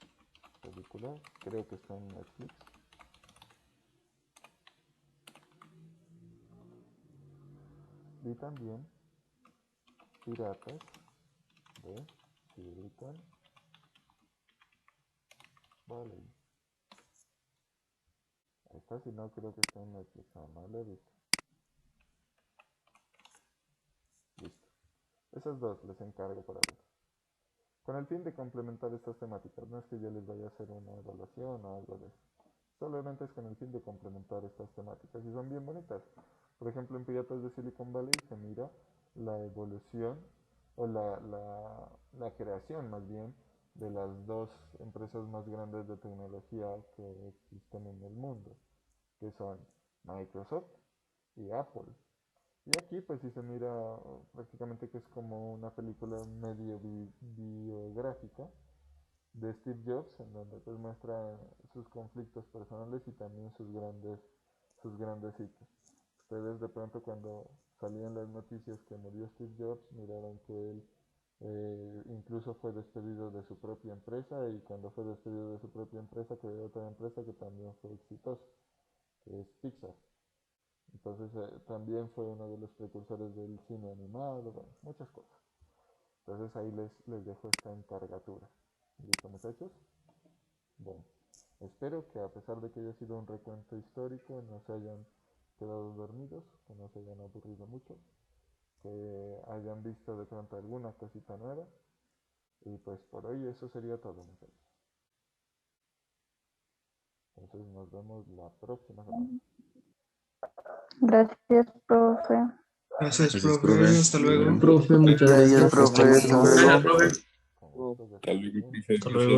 Película. Creo que está en Netflix. Y también Piratas de Silicon Valley. Esta si no creo que está en Netflix. No la he visto. Listo. Esas dos les encargo para ver. Con el fin de complementar estas temáticas. No es que yo les vaya a hacer una evaluación o algo de eso. Solamente es con el fin de complementar estas temáticas y son bien bonitas. Por ejemplo, en Piratas de Silicon Valley se mira la evolución o la creación más bien de las dos empresas más grandes de tecnología que existen en el mundo, que son Microsoft y Apple. Y aquí pues sí se mira prácticamente que es como una película medio biográfica de Steve Jobs, en donde pues muestra sus conflictos personales y también sus grandes hitos. Ustedes de pronto cuando salían las noticias que murió Steve Jobs, miraron que él incluso fue despedido de su propia empresa, y cuando fue despedido de su propia empresa creó otra empresa que también fue exitosa, que es Pixar. Entonces también fue uno de los precursores del cine animado, bueno, muchas cosas. Entonces ahí les dejo esta encargatura. ¿Listo, muchachos? Bueno, espero que a pesar de que haya sido un recuento histórico no se hayan quedado dormidos, que no se hayan aburrido mucho, que hayan visto de pronto alguna cosita nueva. Y pues por hoy eso sería todo, muchachos. Entonces nos vemos la próxima semana. Gracias, profe. Gracias, Gracias, profe. profe. Hasta luego. Profe, muchas Gracias, gracias. profe. Hasta luego. Con gusto, ya Hasta luego, saben. profe. Hasta luego.